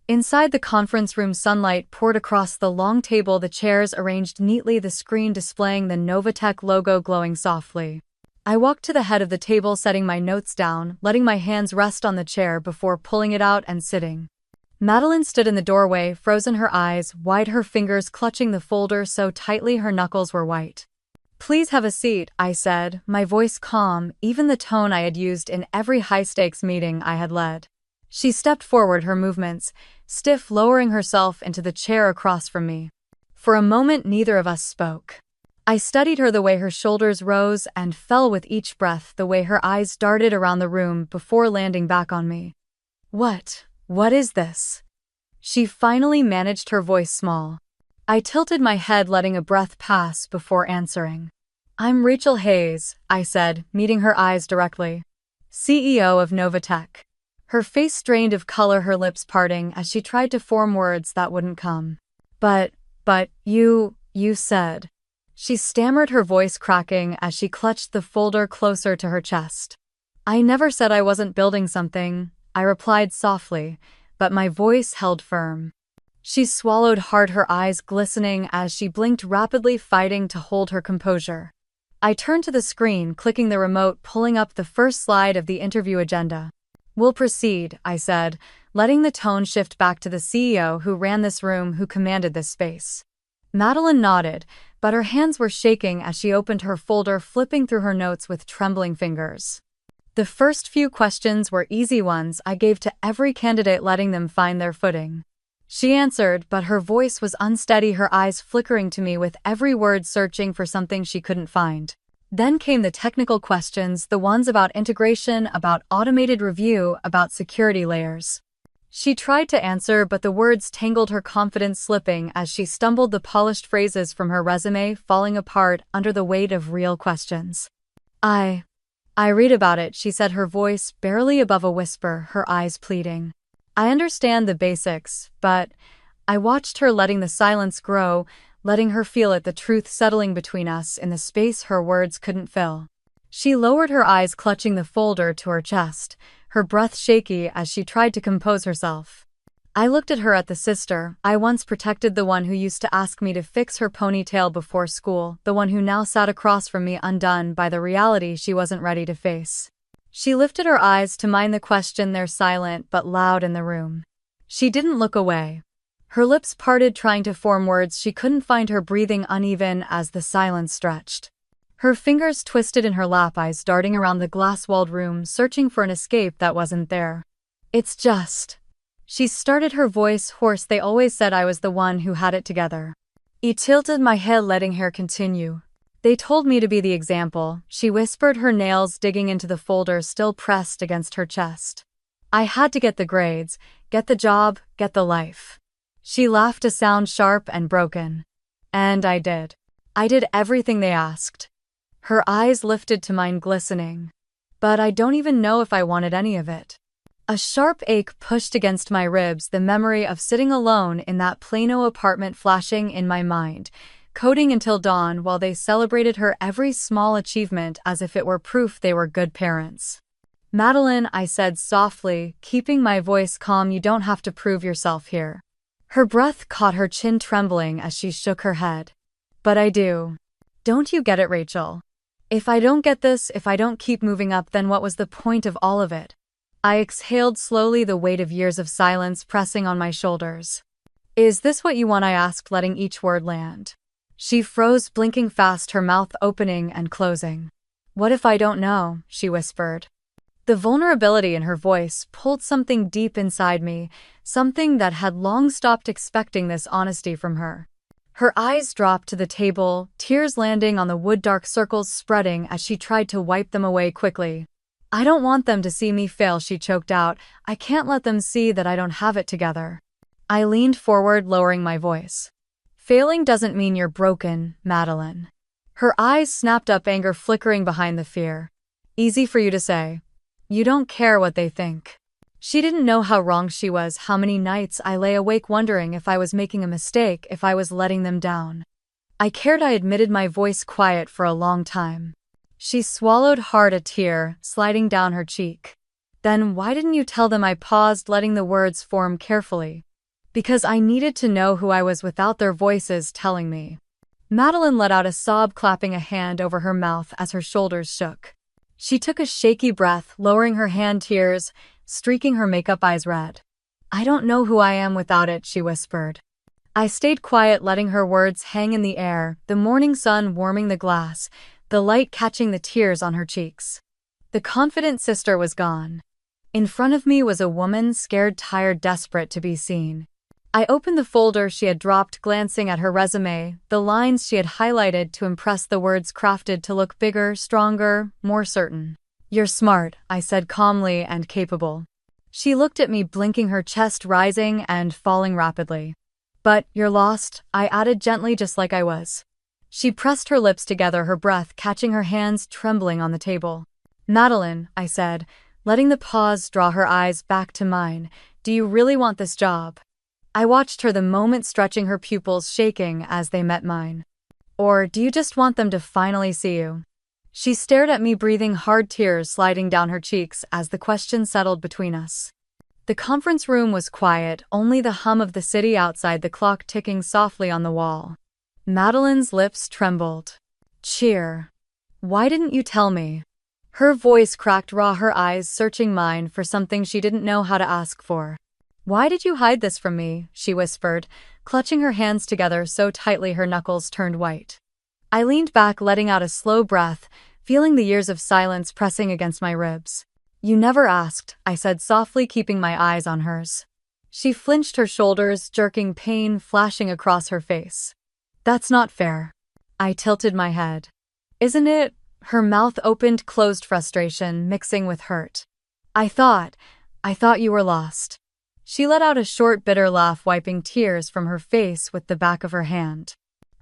Inside the conference room, sunlight poured across the long table, the chairs arranged neatly, the screen displaying the Novatech logo glowing softly. I walked to the head of the table, setting my notes down, letting my hands rest on the chair before pulling it out and sitting. Madeline stood in the doorway, frozen, her eyes wide, her fingers clutching the folder so tightly her knuckles were white. Please have a seat, I said, my voice calm, even the tone I had used in every high-stakes meeting I had led. She stepped forward, her movements stiff, lowering herself into the chair across from me. For a moment, neither of us spoke. I studied her, the way her shoulders rose and fell with each breath, the way her eyes darted around the room before landing back on me. What is this? She finally managed, her voice small. I tilted my head, letting a breath pass before answering. I'm Rachel Hayes, I said, meeting her eyes directly. CEO of Novatech. Her face strained of color, her lips parting as she tried to form words that wouldn't come. But you said. She stammered, her voice cracking as she clutched the folder closer to her chest. I never said I wasn't building something, I replied softly, but my voice held firm. She swallowed hard, her eyes glistening as she blinked rapidly, fighting to hold her composure. I turned to the screen, clicking the remote, pulling up the first slide of the interview agenda. We'll proceed, I said, letting the tone shift back to the CEO who ran this room, who commanded this space. Madeline nodded, but her hands were shaking as she opened her folder, flipping through her notes with trembling fingers. The first few questions were easy ones I gave to every candidate, letting them find their footing. She answered, but her voice was unsteady, her eyes flickering to me with every word, searching for something she couldn't find. Then came the technical questions, the ones about integration, about automated review, about security layers. She tried to answer, but the words tangled, her confidence slipping as she stumbled, the polished phrases from her resume falling apart under the weight of real questions. I read about it, she said, her voice barely above a whisper, her eyes pleading. I understand the basics, but I watched her, letting the silence grow, letting her feel it, the truth settling between us in the space her words couldn't fill. She lowered her eyes, clutching the folder to her chest, her breath shaky as she tried to compose herself. I looked at her, at the sister I once protected, the one who used to ask me to fix her ponytail before school, the one who now sat across from me, undone by the reality she wasn't ready to face. She lifted her eyes to mine, the question there silent but loud in the room. She didn't look away. Her lips parted, trying to form words she couldn't find, her breathing uneven as the silence stretched. Her fingers twisted in her lap, eyes darting around the glass-walled room, searching for an escape that wasn't there. It's just... She started, her voice hoarse. They always said I was the one who had it together. I tilted my head, letting her continue. They told me to be the example, she whispered, her nails digging into the folder still pressed against her chest. I had to get the grades, Get the job, get the life. She laughed to sound sharp and broken. And I did. I did everything they asked. Her eyes lifted to mine, glistening. But I don't even know if I wanted any of it. A sharp ache pushed against my ribs, the memory of sitting alone in that Plano apartment flashing in my mind, coding until dawn while they celebrated her every small achievement as if it were proof they were good parents. Madeline, I said softly, keeping my voice calm, you don't have to prove yourself here. Her breath caught her chin, trembling as she shook her head. But I do. Don't you get it, Rachel? If I don't get this, if I don't keep moving up, then what was the point of all of it? I exhaled slowly, the weight of years of silence pressing on my shoulders. Is this what you want? I asked, letting each word land. She froze, blinking fast, her mouth opening and closing. What if I don't know? She whispered. The vulnerability in her voice pulled something deep inside me, something that had long stopped expecting this honesty from her. Her eyes dropped to the table, tears landing on the wood, dark circles spreading as she tried to wipe them away quickly. I don't want them to see me fail, she choked out. I can't let them see that I don't have it together. I leaned forward, lowering my voice. Failing doesn't mean you're broken, Madeline. Her eyes snapped up, anger flickering behind the fear. Easy for you to say. You don't care what they think. She didn't know how wrong she was, how many nights I lay awake wondering if I was making a mistake, if I was letting them down. I cared, I admitted, my voice quiet for a long time. She swallowed hard, a tear sliding down her cheek. Then why didn't you tell them? I paused, letting the words form carefully. Because I needed to know who I was without their voices telling me. Madeline let out a sob, clapping a hand over her mouth as her shoulders shook. She took a shaky breath, lowering her hand, tears streaking her makeup, eyes red. I don't know who I am without it, she whispered. I stayed quiet, letting her words hang in the air, the morning sun warming the glass, the light catching the tears on her cheeks. The confident sister was gone. In front of me was a woman, scared, tired, desperate to be seen. I opened the folder she had dropped, glancing at her resume, the lines she had highlighted to impress, the words crafted to look bigger, stronger, more certain. You're smart, I said calmly, and capable. She looked at me, blinking, her chest rising and falling rapidly. But you're lost, I added gently, just like I was. She pressed her lips together, her breath catching, her hands trembling on the table. Madeline, I said, letting the pause draw her eyes back to mine, do you really want this job? I watched her, the moment stretching, her pupils shaking as they met mine. Or do you just want them to finally see you? She stared at me, breathing hard, tears sliding down her cheeks as the question settled between us. The conference room was quiet, only the hum of the city outside, the clock ticking softly on the wall. Madeline's lips trembled. Cheer. Why didn't you tell me? Her voice cracked raw, her eyes searching mine for something she didn't know how to ask for. Why did you hide this from me? She whispered, clutching her hands together so tightly her knuckles turned white. I leaned back, letting out a slow breath, feeling the years of silence pressing against my ribs. You never asked, I said softly, keeping my eyes on hers. She flinched, her shoulders jerking, pain flashing across her face. That's not fair. I tilted my head. Isn't it? Her mouth opened, closed, frustration mixing with hurt. I thought you were lost. She let out a short, bitter laugh, wiping tears from her face with the back of her hand.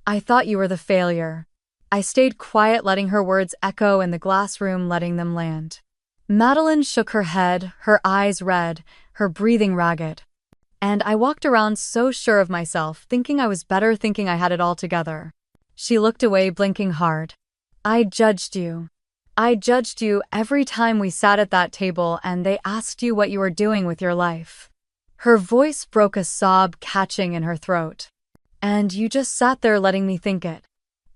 I thought you were the failure. I stayed quiet, letting her words echo in the glass room, letting them land. Madeline shook her head, her eyes red, her breathing ragged. And I walked around so sure of myself, thinking I was better, thinking I had it all together. She looked away, blinking hard. I judged you. I judged you every time we sat at that table and they asked you what you were doing with your life. Her voice broke, a sob catching in her throat. And you just sat there letting me think it.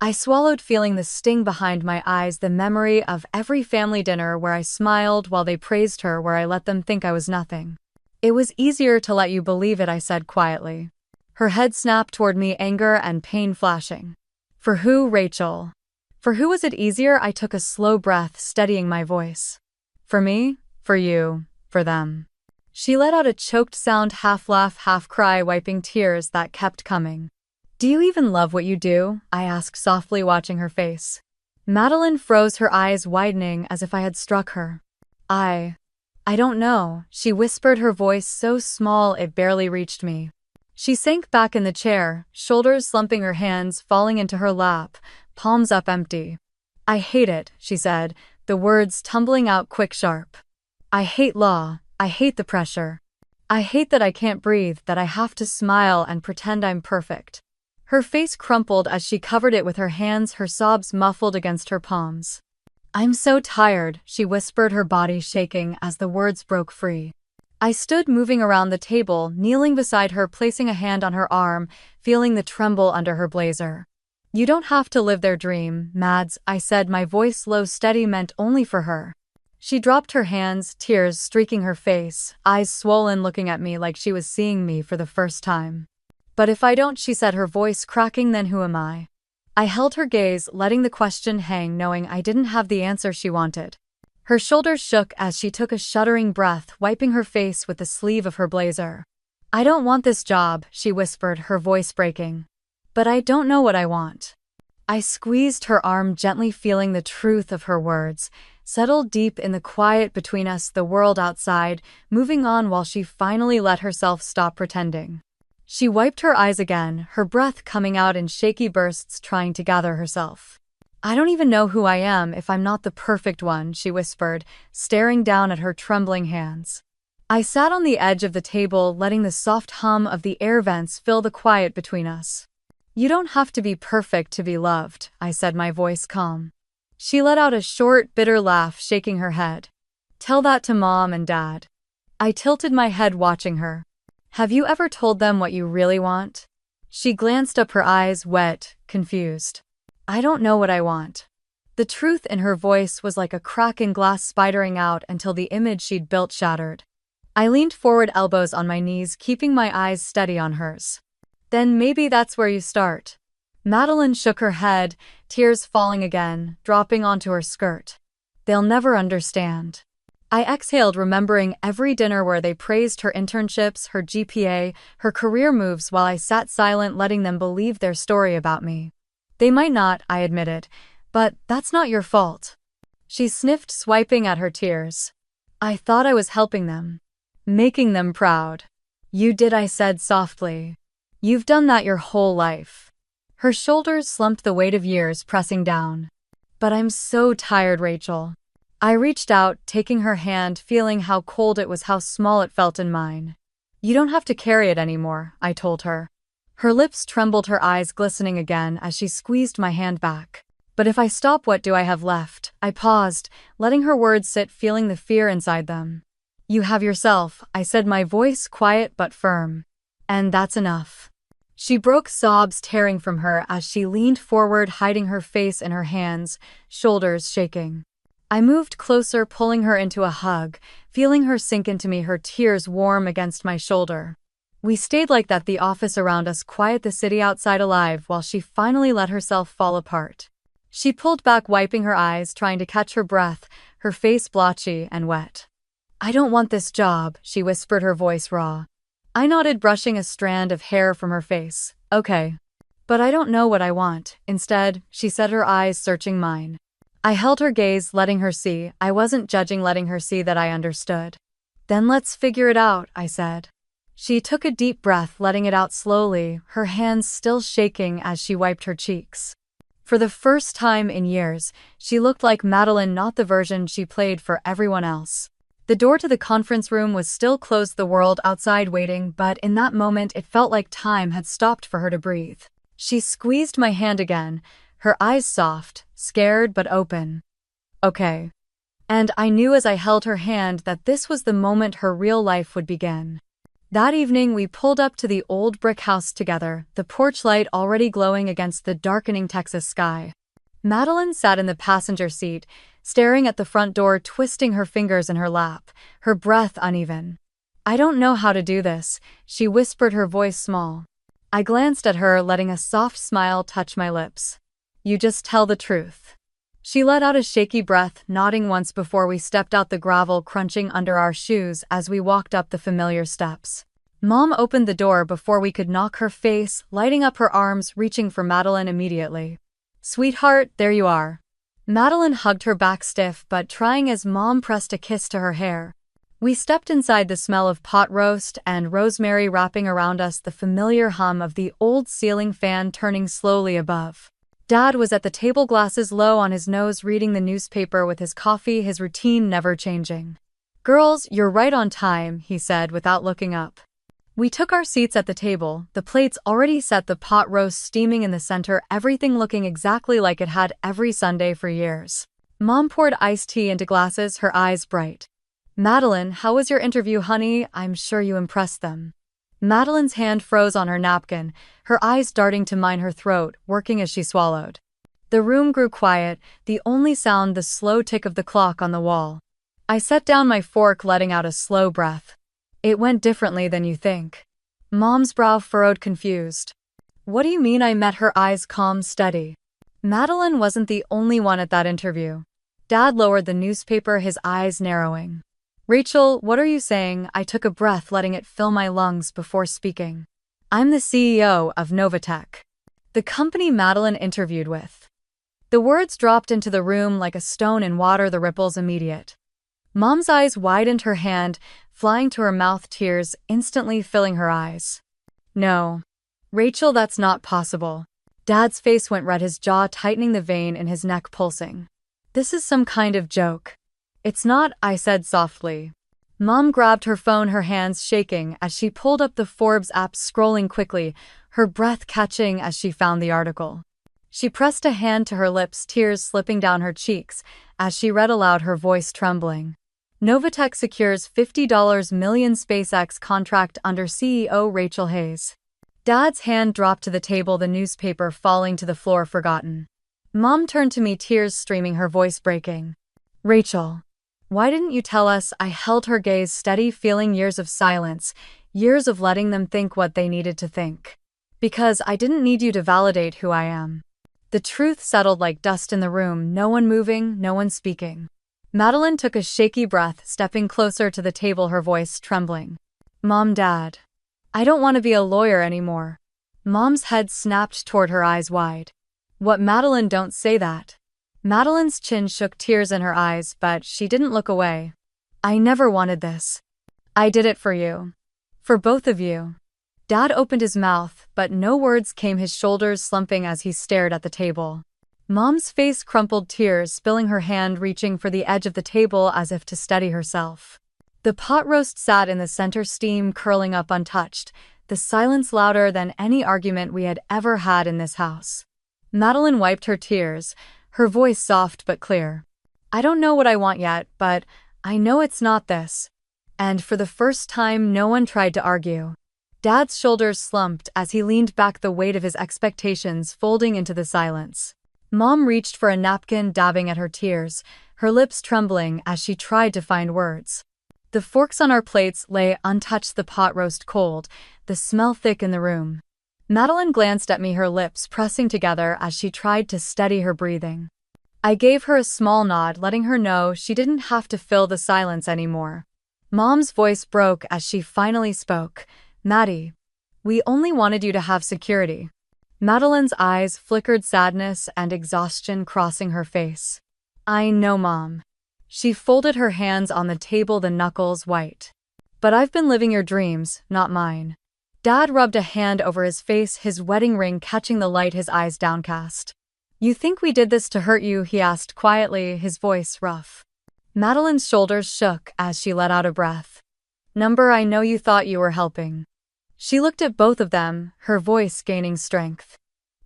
I swallowed, feeling the sting behind my eyes, the memory of every family dinner where I smiled while they praised her, where I let them think I was nothing. It was easier to let you believe it, I said quietly. Her head snapped toward me, anger and pain flashing. For who, Rachel? For who was it easier? I took a slow breath, steadying my voice. For me, for you, for them. She let out a choked sound, half laugh, half cry, wiping tears that kept coming. Do you even love what you do? I asked softly, watching her face. Madeline froze, her eyes widening as if I had struck her. I don't know, she whispered, her voice so small it barely reached me. She sank back in the chair, shoulders slumping, her hands falling into her lap, palms up empty. I hate it, she said, the words tumbling out quick, sharp. I hate law, I hate the pressure. I hate that I can't breathe, that I have to smile and pretend I'm perfect. Her face crumpled as she covered it with her hands, her sobs muffled against her palms. I'm so tired, she whispered, her body shaking as the words broke free. I stood, moving around the table, kneeling beside her, placing a hand on her arm, feeling the tremble under her blazer. You don't have to live their dream, Mads, I said, my voice low, steady, meant only for her. She dropped her hands, tears streaking her face, eyes swollen, looking at me like she was seeing me for the first time. But if I don't, she said, her voice cracking, then who am I? I held her gaze, letting the question hang, knowing I didn't have the answer she wanted. Her shoulders shook as she took a shuddering breath, wiping her face with the sleeve of her blazer. I don't want this job, she whispered, her voice breaking. But I don't know what I want. I squeezed her arm gently, feeling the truth of her words, settled deep in the quiet between us, the world outside, moving on while she finally let herself stop pretending. She wiped her eyes again, her breath coming out in shaky bursts, trying to gather herself. I don't even know who I am if I'm not the perfect one, she whispered, staring down at her trembling hands. I sat on the edge of the table, letting the soft hum of the air vents fill the quiet between us. You don't have to be perfect to be loved, I said, my voice calm. She let out a short, bitter laugh, shaking her head. Tell that to Mom and Dad. I tilted my head, watching her. Have you ever told them what you really want? She glanced up, her eyes wet, confused. I don't know what I want. The truth in her voice was like a crack in glass spidering out until the image she'd built shattered. I leaned forward, elbows on my knees, keeping my eyes steady on hers. Then maybe that's where you start. Madeline shook her head, tears falling again, dropping onto her skirt. They'll never understand. I exhaled, remembering every dinner where they praised her internships, her GPA, her career moves, while I sat silent, letting them believe their story about me. They might not, I admitted, but that's not your fault. She sniffed, swiping at her tears. I thought I was helping them. Making them proud. You did, I said softly. You've done that your whole life. Her shoulders slumped, the weight of years pressing down. But I'm so tired, Rachel. I reached out, taking her hand, feeling how cold it was, how small it felt in mine. You don't have to carry it anymore, I told her. Her lips trembled, her eyes glistening again as she squeezed my hand back. But if I stop, what do I have left? I paused, letting her words sit, feeling the fear inside them. You have yourself, I said, my voice quiet but firm. And that's enough. She broke, sobs tearing from her as she leaned forward, hiding her face in her hands, shoulders shaking. I moved closer, pulling her into a hug, feeling her sink into me, her tears warm against my shoulder. We stayed like that, the office around us quiet, the city outside alive, while she finally let herself fall apart. She pulled back, wiping her eyes, trying to catch her breath, her face blotchy and wet. I don't want this job, she whispered, her voice raw. I nodded, brushing a strand of hair from her face. Okay. But I don't know what I want. Instead, she said, her eyes searching mine. I held her gaze, letting her see. I wasn't judging, letting her see that I understood. Then let's figure it out, I said. She took a deep breath, letting it out slowly, her hands still shaking as she wiped her cheeks. For the first time in years, she looked like Madeline, not the version she played for everyone else. The door to the conference room was still closed, the world outside waiting, but in that moment it felt like time had stopped for her to breathe. She squeezed my hand again, her eyes soft, scared but open. Okay. And I knew as I held her hand that this was the moment her real life would begin. That evening we pulled up to the old brick house together, the porch light already glowing against the darkening Texas sky. Madeline sat in the passenger seat, staring at the front door, twisting her fingers in her lap, her breath uneven. I don't know how to do this, she whispered, her voice small. I glanced at her, letting a soft smile touch my lips. You just tell the truth. She let out a shaky breath, nodding once before we stepped out, the gravel crunching under our shoes as we walked up the familiar steps. Mom opened the door before we could knock, her face lighting up, her arms reaching for Madeline immediately. Sweetheart, there you are. Madeline hugged her back, stiff but trying, as Mom pressed a kiss to her hair. We stepped inside, the smell of pot roast and rosemary wrapping around us, the familiar hum of the old ceiling fan turning slowly above. Dad was at the table, glasses low on his nose, reading the newspaper with his coffee, his routine never changing. "Girls, you're right on time," he said without looking up. We took our seats at the table, the plates already set, the pot roast steaming in the center, everything looking exactly like it had every Sunday for years. Mom poured iced tea into glasses, her eyes bright. "Madeline, how was your interview, honey? I'm sure you impressed them." Madeline's hand froze on her napkin, her eyes darting to mine, her throat working as she swallowed. The room grew quiet, the only sound the slow tick of the clock on the wall. I set down my fork, letting out a slow breath. "It went differently than you think." Mom's brow furrowed, confused. "What do you mean?" I met her eyes, calm, steady. Madeline wasn't the only one at that interview. Dad lowered the newspaper, his eyes narrowing. "Rachel, what are you saying?" I took a breath, letting it fill my lungs before speaking. "I'm the CEO of Novatech, the company Madeline interviewed with." The words dropped into the room like a stone in water, the ripples immediate. Mom's eyes widened, her hand flying to her mouth, tears instantly filling her eyes. "No. Rachel, that's not possible." Dad's face went red, his jaw tightening, the vein in his neck pulsing. "This is some kind of joke." "It's not," I said softly. Mom grabbed her phone, her hands shaking as she pulled up the Forbes app, scrolling quickly, her breath catching as she found the article. She pressed a hand to her lips, tears slipping down her cheeks as she read aloud, her voice trembling. "Novatech secures $50 million SpaceX contract under CEO Rachel Hayes." Dad's hand dropped to the table, the newspaper falling to the floor, forgotten. Mom turned to me, tears streaming, her voice breaking. "Rachel, why didn't you tell us?" I held her gaze steady, feeling years of silence, years of letting them think what they needed to think. "Because I didn't need you to validate who I am." The truth settled like dust in the room, no one moving, no one speaking. Madeline took a shaky breath, stepping closer to the table, her voice trembling. "Mom, Dad, I don't want to be a lawyer anymore." Mom's head snapped toward her, eyes wide. "What, Madeline, don't say that." Madeline's chin shook, tears in her eyes, but she didn't look away. "I never wanted this. I did it for you. For both of you." Dad opened his mouth, but no words came, his shoulders slumping as he stared at the table. Mom's face crumpled, tears spilling, her hand reaching for the edge of the table as if to steady herself. The pot roast sat in the center, steam curling up untouched, the silence louder than any argument we had ever had in this house. Madeline wiped her tears, her voice soft but clear. "I don't know what I want yet, but I know it's not this." And for the first time, no one tried to argue. Dad's shoulders slumped as he leaned back, the weight of his expectations folding into the silence. Mom reached for a napkin, dabbing at her tears, her lips trembling as she tried to find words. The forks on our plates lay untouched, the pot roast cold, the smell thick in the room. Madeline glanced at me, her lips pressing together as she tried to steady her breathing. I gave her a small nod, letting her know she didn't have to fill the silence anymore. Mom's voice broke as she finally spoke. "Maddie, we only wanted you to have security." Madeline's eyes flickered, sadness and exhaustion crossing her face. "I know, Mom." She folded her hands on the table, the knuckles white. "But I've been living your dreams, not mine." Dad rubbed a hand over his face, his wedding ring catching the light, his eyes downcast. "You think we did this to hurt you?" he asked quietly, his voice rough. Madeline's shoulders shook as she let out a breath. I know you thought you were helping." She looked at both of them, her voice gaining strength.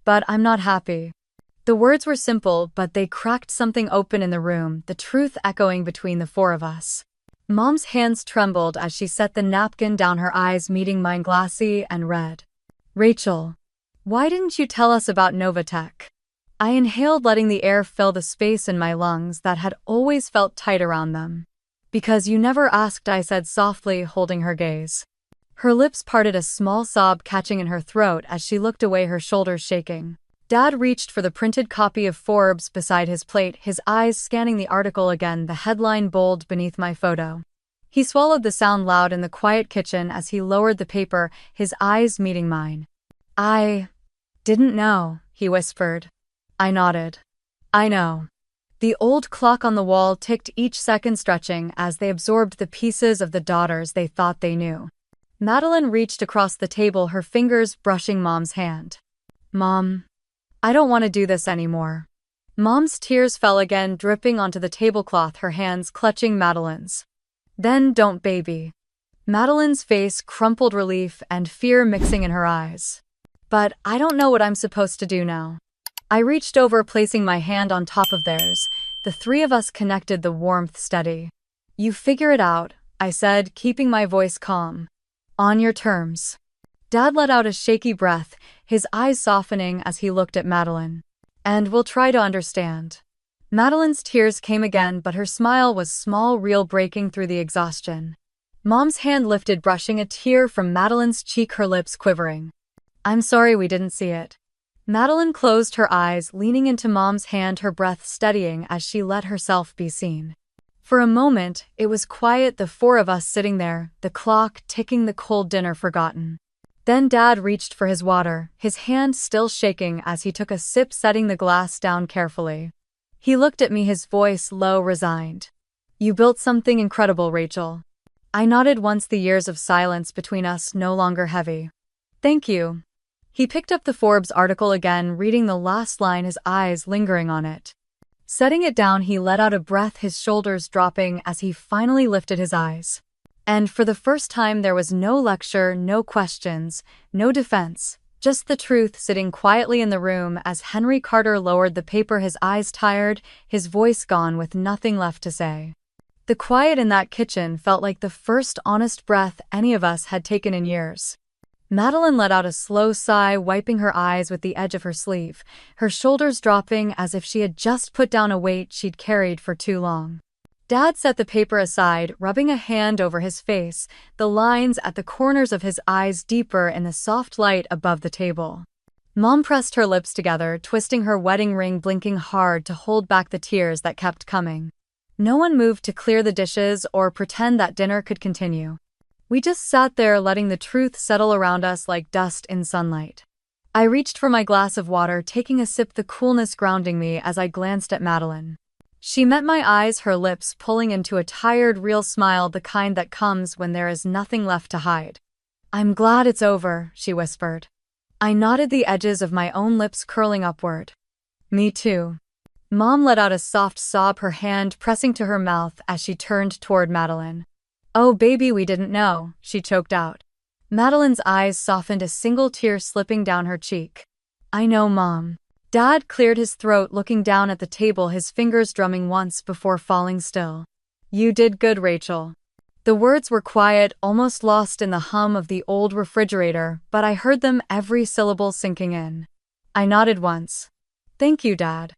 "But I'm not happy." The words were simple, but they cracked something open in the room, the truth echoing between the four of us. Mom's hands trembled as she set the napkin down, her eyes meeting mine, glassy and red. "Rachel, why didn't you tell us about Novatech?" I inhaled, letting the air fill the space in my lungs that had always felt tight around them. "Because you never asked," I said softly, holding her gaze. Her lips parted, a small sob catching in her throat as she looked away, her shoulders shaking. Dad reached for the printed copy of Forbes beside his plate, his eyes scanning the article again, the headline bold beneath my photo. He swallowed, the sound loud in the quiet kitchen as he lowered the paper, his eyes meeting mine. "I didn't know," he whispered. I nodded. "I know." The old clock on the wall ticked each second, stretching as they absorbed the pieces of the daughters they thought they knew. Madeline reached across the table, her fingers brushing Mom's hand. "Mom, I don't want to do this anymore." Mom's tears fell again, dripping onto the tablecloth, her hands clutching Madeline's. "Then don't, baby." Madeline's face crumpled, relief and fear mixing in her eyes. "But I don't know what I'm supposed to do now." I reached over, placing my hand on top of theirs. The three of us connected, the warmth steady. "You figure it out," I said, keeping my voice calm. "On your terms." Dad let out a shaky breath, his eyes softening as he looked at Madeline. "And we'll try to understand." Madeline's tears came again, but her smile was small, real, breaking through the exhaustion. Mom's hand lifted, brushing a tear from Madeline's cheek, her lips quivering. "I'm sorry we didn't see it." Madeline closed her eyes, leaning into Mom's hand, her breath steadying as she let herself be seen. For a moment, it was quiet, the four of us sitting there, the clock ticking, the cold dinner forgotten. Then Dad reached for his water, his hand still shaking as he took a sip, setting the glass down carefully. He looked at me, his voice low, resigned. "You built something incredible, Rachel." I nodded once, the years of silence between us no longer heavy. "Thank you." He picked up the Forbes article again, reading the last line, his eyes lingering on it. Setting it down, he let out a breath, his shoulders dropping as he finally lifted his eyes. And for the first time, there was no lecture, no questions, no defense, just the truth sitting quietly in the room as Henry Carter lowered the paper, his eyes tired, his voice gone, with nothing left to say. The quiet in that kitchen felt like the first honest breath any of us had taken in years. Madeline let out a slow sigh, wiping her eyes with the edge of her sleeve, her shoulders dropping as if she had just put down a weight she'd carried for too long. Dad set the paper aside, rubbing a hand over his face, the lines at the corners of his eyes deeper in the soft light above the table. Mom pressed her lips together, twisting her wedding ring, blinking hard to hold back the tears that kept coming. No one moved to clear the dishes or pretend that dinner could continue. We just sat there, letting the truth settle around us like dust in sunlight. I reached for my glass of water, taking a sip, the coolness grounding me as I glanced at Madeline. She met my eyes, her lips pulling into a tired, real smile, the kind that comes when there is nothing left to hide. "I'm glad it's over," she whispered. I nodded, the edges of my own lips curling upward. "Me too." Mom let out a soft sob, her hand pressing to her mouth as she turned toward Madeline. "Oh baby, we didn't know," she choked out. Madeline's eyes softened, a single tear slipping down her cheek. "I know, Mom." Dad cleared his throat, looking down at the table, his fingers drumming once before falling still. "You did good, Rachel." The words were quiet, almost lost in the hum of the old refrigerator, but I heard them, every syllable sinking in. I nodded once. "Thank you, Dad."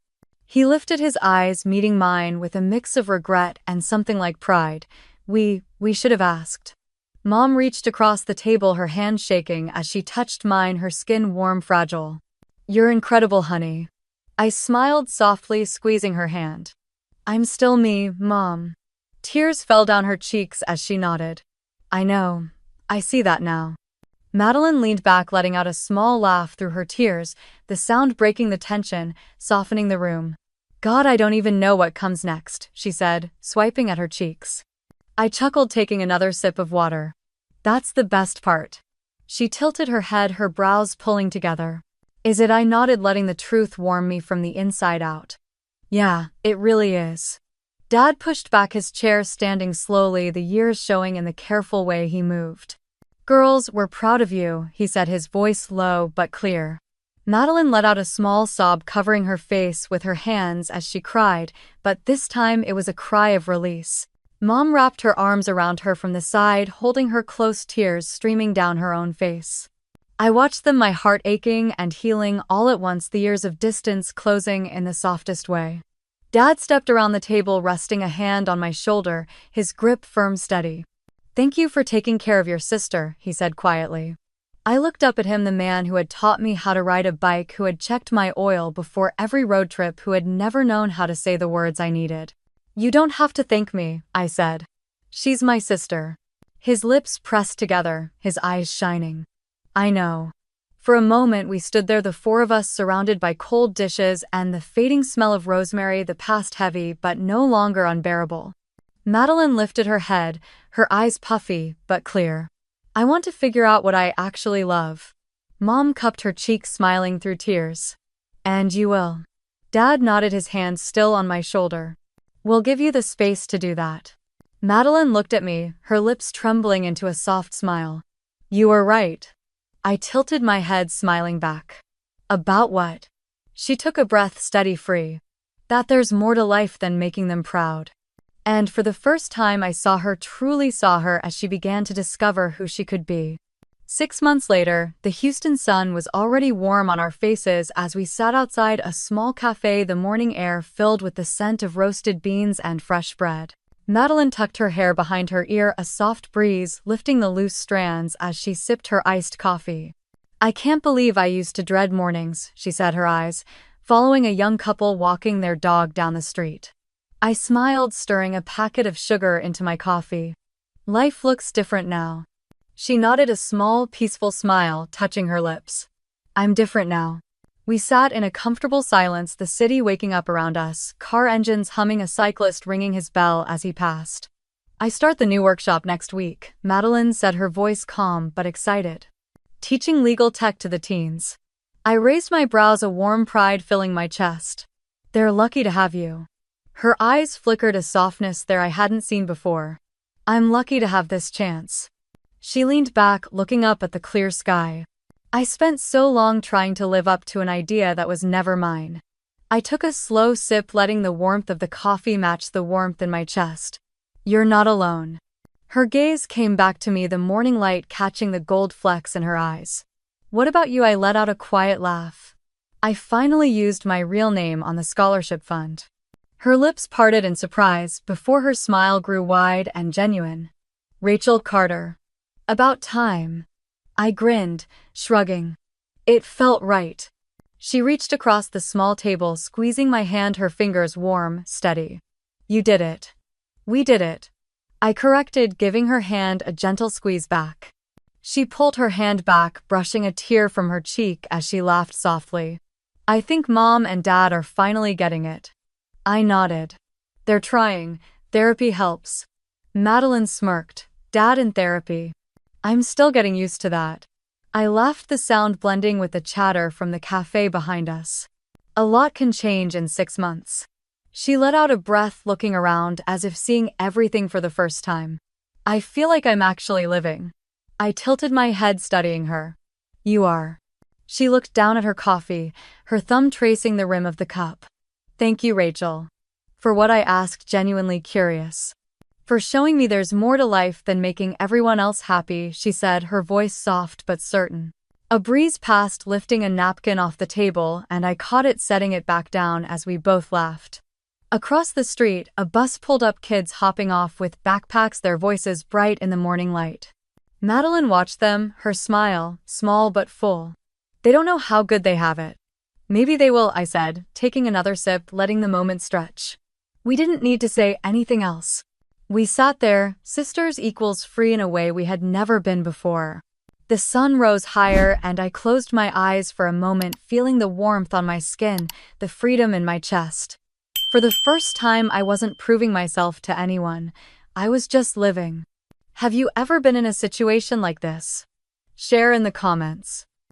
He lifted his eyes, meeting mine with a mix of regret and something like pride. We should have asked." Mom reached across the table, her hand shaking as she touched mine, her skin warm, fragile. "You're incredible, honey." I smiled softly, squeezing her hand. "I'm still me, Mom." Tears fell down her cheeks as she nodded. "I know. I see that now." Madeline leaned back, letting out a small laugh through her tears, the sound breaking the tension, softening the room. "God, I don't even know what comes next," she said, swiping at her cheeks. I chuckled, taking another sip of water. "That's the best part." She tilted her head, her brows pulling together. "Is it?" I nodded, letting the truth warm me from the inside out. "Yeah, it really is." Dad pushed back his chair, standing slowly, the years showing in the careful way he moved. "Girls, we're proud of you," he said, his voice low but clear. Madeline let out a small sob, covering her face with her hands as she cried, but this time it was a cry of release. Mom wrapped her arms around her from the side, holding her close, tears streaming down her own face. I watched them, my heart aching and healing all at once, the years of distance closing in the softest way. Dad stepped around the table, resting a hand on my shoulder, his grip firm, steady. "Thank you for taking care of your sister," he said quietly. I looked up at him, the man who had taught me how to ride a bike, who had checked my oil before every road trip, who had never known how to say the words I needed. "You don't have to thank me," I said. "She's my sister." His lips pressed together, his eyes shining. "I know." For a moment we stood there, the four of us, surrounded by cold dishes and the fading smell of rosemary, the past heavy but no longer unbearable. Madeline lifted her head, her eyes puffy but clear. "I want to figure out what I actually love." Mom cupped her cheek, smiling through tears. "And you will." Dad nodded, his hand still on my shoulder. "We'll give you the space to do that." Madeline looked at me, her lips trembling into a soft smile. "You are right." I tilted my head, smiling back. "About what?" She took a breath, steady, free. "That there's more to life than making them proud." And for the first time I truly saw her as she began to discover who she could be. 6 months later, the Houston sun was already warm on our faces as we sat outside a small cafe, the morning air filled with the scent of roasted beans and fresh bread. Madeline tucked her hair behind her ear, a soft breeze lifting the loose strands as she sipped her iced coffee. "I can't believe I used to dread mornings," she said, her eyes following a young couple walking their dog down the street. I smiled, stirring a packet of sugar into my coffee. "Life looks different now." She nodded, a small, peaceful smile touching her lips. "I'm different now." We sat in a comfortable silence, the city waking up around us, car engines humming, a cyclist ringing his bell as he passed. "I start the new workshop next week," Madeline said, her voice calm but excited. "Teaching legal tech to the teens." I raised my brows, a warm pride filling my chest. "They're lucky to have you." Her eyes flickered, a softness there I hadn't seen before. "I'm lucky to have this chance." She leaned back, looking up at the clear sky. "I spent so long trying to live up to an idea that was never mine." I took a slow sip, letting the warmth of the coffee match the warmth in my chest. "You're not alone." Her gaze came back to me, the morning light catching the gold flecks in her eyes. "What about you?" I let out a quiet laugh. "I finally used my real name on the scholarship fund." Her lips parted in surprise before her smile grew wide and genuine. "Rachel Carter." "About time." I grinned, shrugging. It felt right. She reached across the small table, squeezing my hand, her fingers warm, steady. "You did it." "We did it." I corrected, giving her hand a gentle squeeze back. She pulled her hand back, brushing a tear from her cheek as she laughed softly. "I think Mom and Dad are finally getting it." I nodded. "They're trying. Therapy helps." Madeline smirked. "Dad in therapy. I'm still getting used to that." I laughed, the sound blending with the chatter from the cafe behind us. "A lot can change in 6 months." She let out a breath, looking around as if seeing everything for the first time. "I feel like I'm actually living." I tilted my head, studying her. "You are." She looked down at her coffee, her thumb tracing the rim of the cup. "Thank you, Rachel." "For what?" I asked, genuinely curious. "For showing me there's more to life than making everyone else happy," she said, her voice soft but certain. A breeze passed, lifting a napkin off the table, and I caught it, setting it back down as we both laughed. Across the street, a bus pulled up, kids hopping off with backpacks, their voices bright in the morning light. Madeline watched them, her smile, small but full. "They don't know how good they have it." "Maybe they will," I said, taking another sip, letting the moment stretch. We didn't need to say anything else. We sat there, sisters equals free in a way we had never been before. The sun rose higher and I closed my eyes for a moment, feeling the warmth on my skin, the freedom in my chest. For the first time, I wasn't proving myself to anyone. I was just living. Have you ever been in a situation like this? Share in the comments.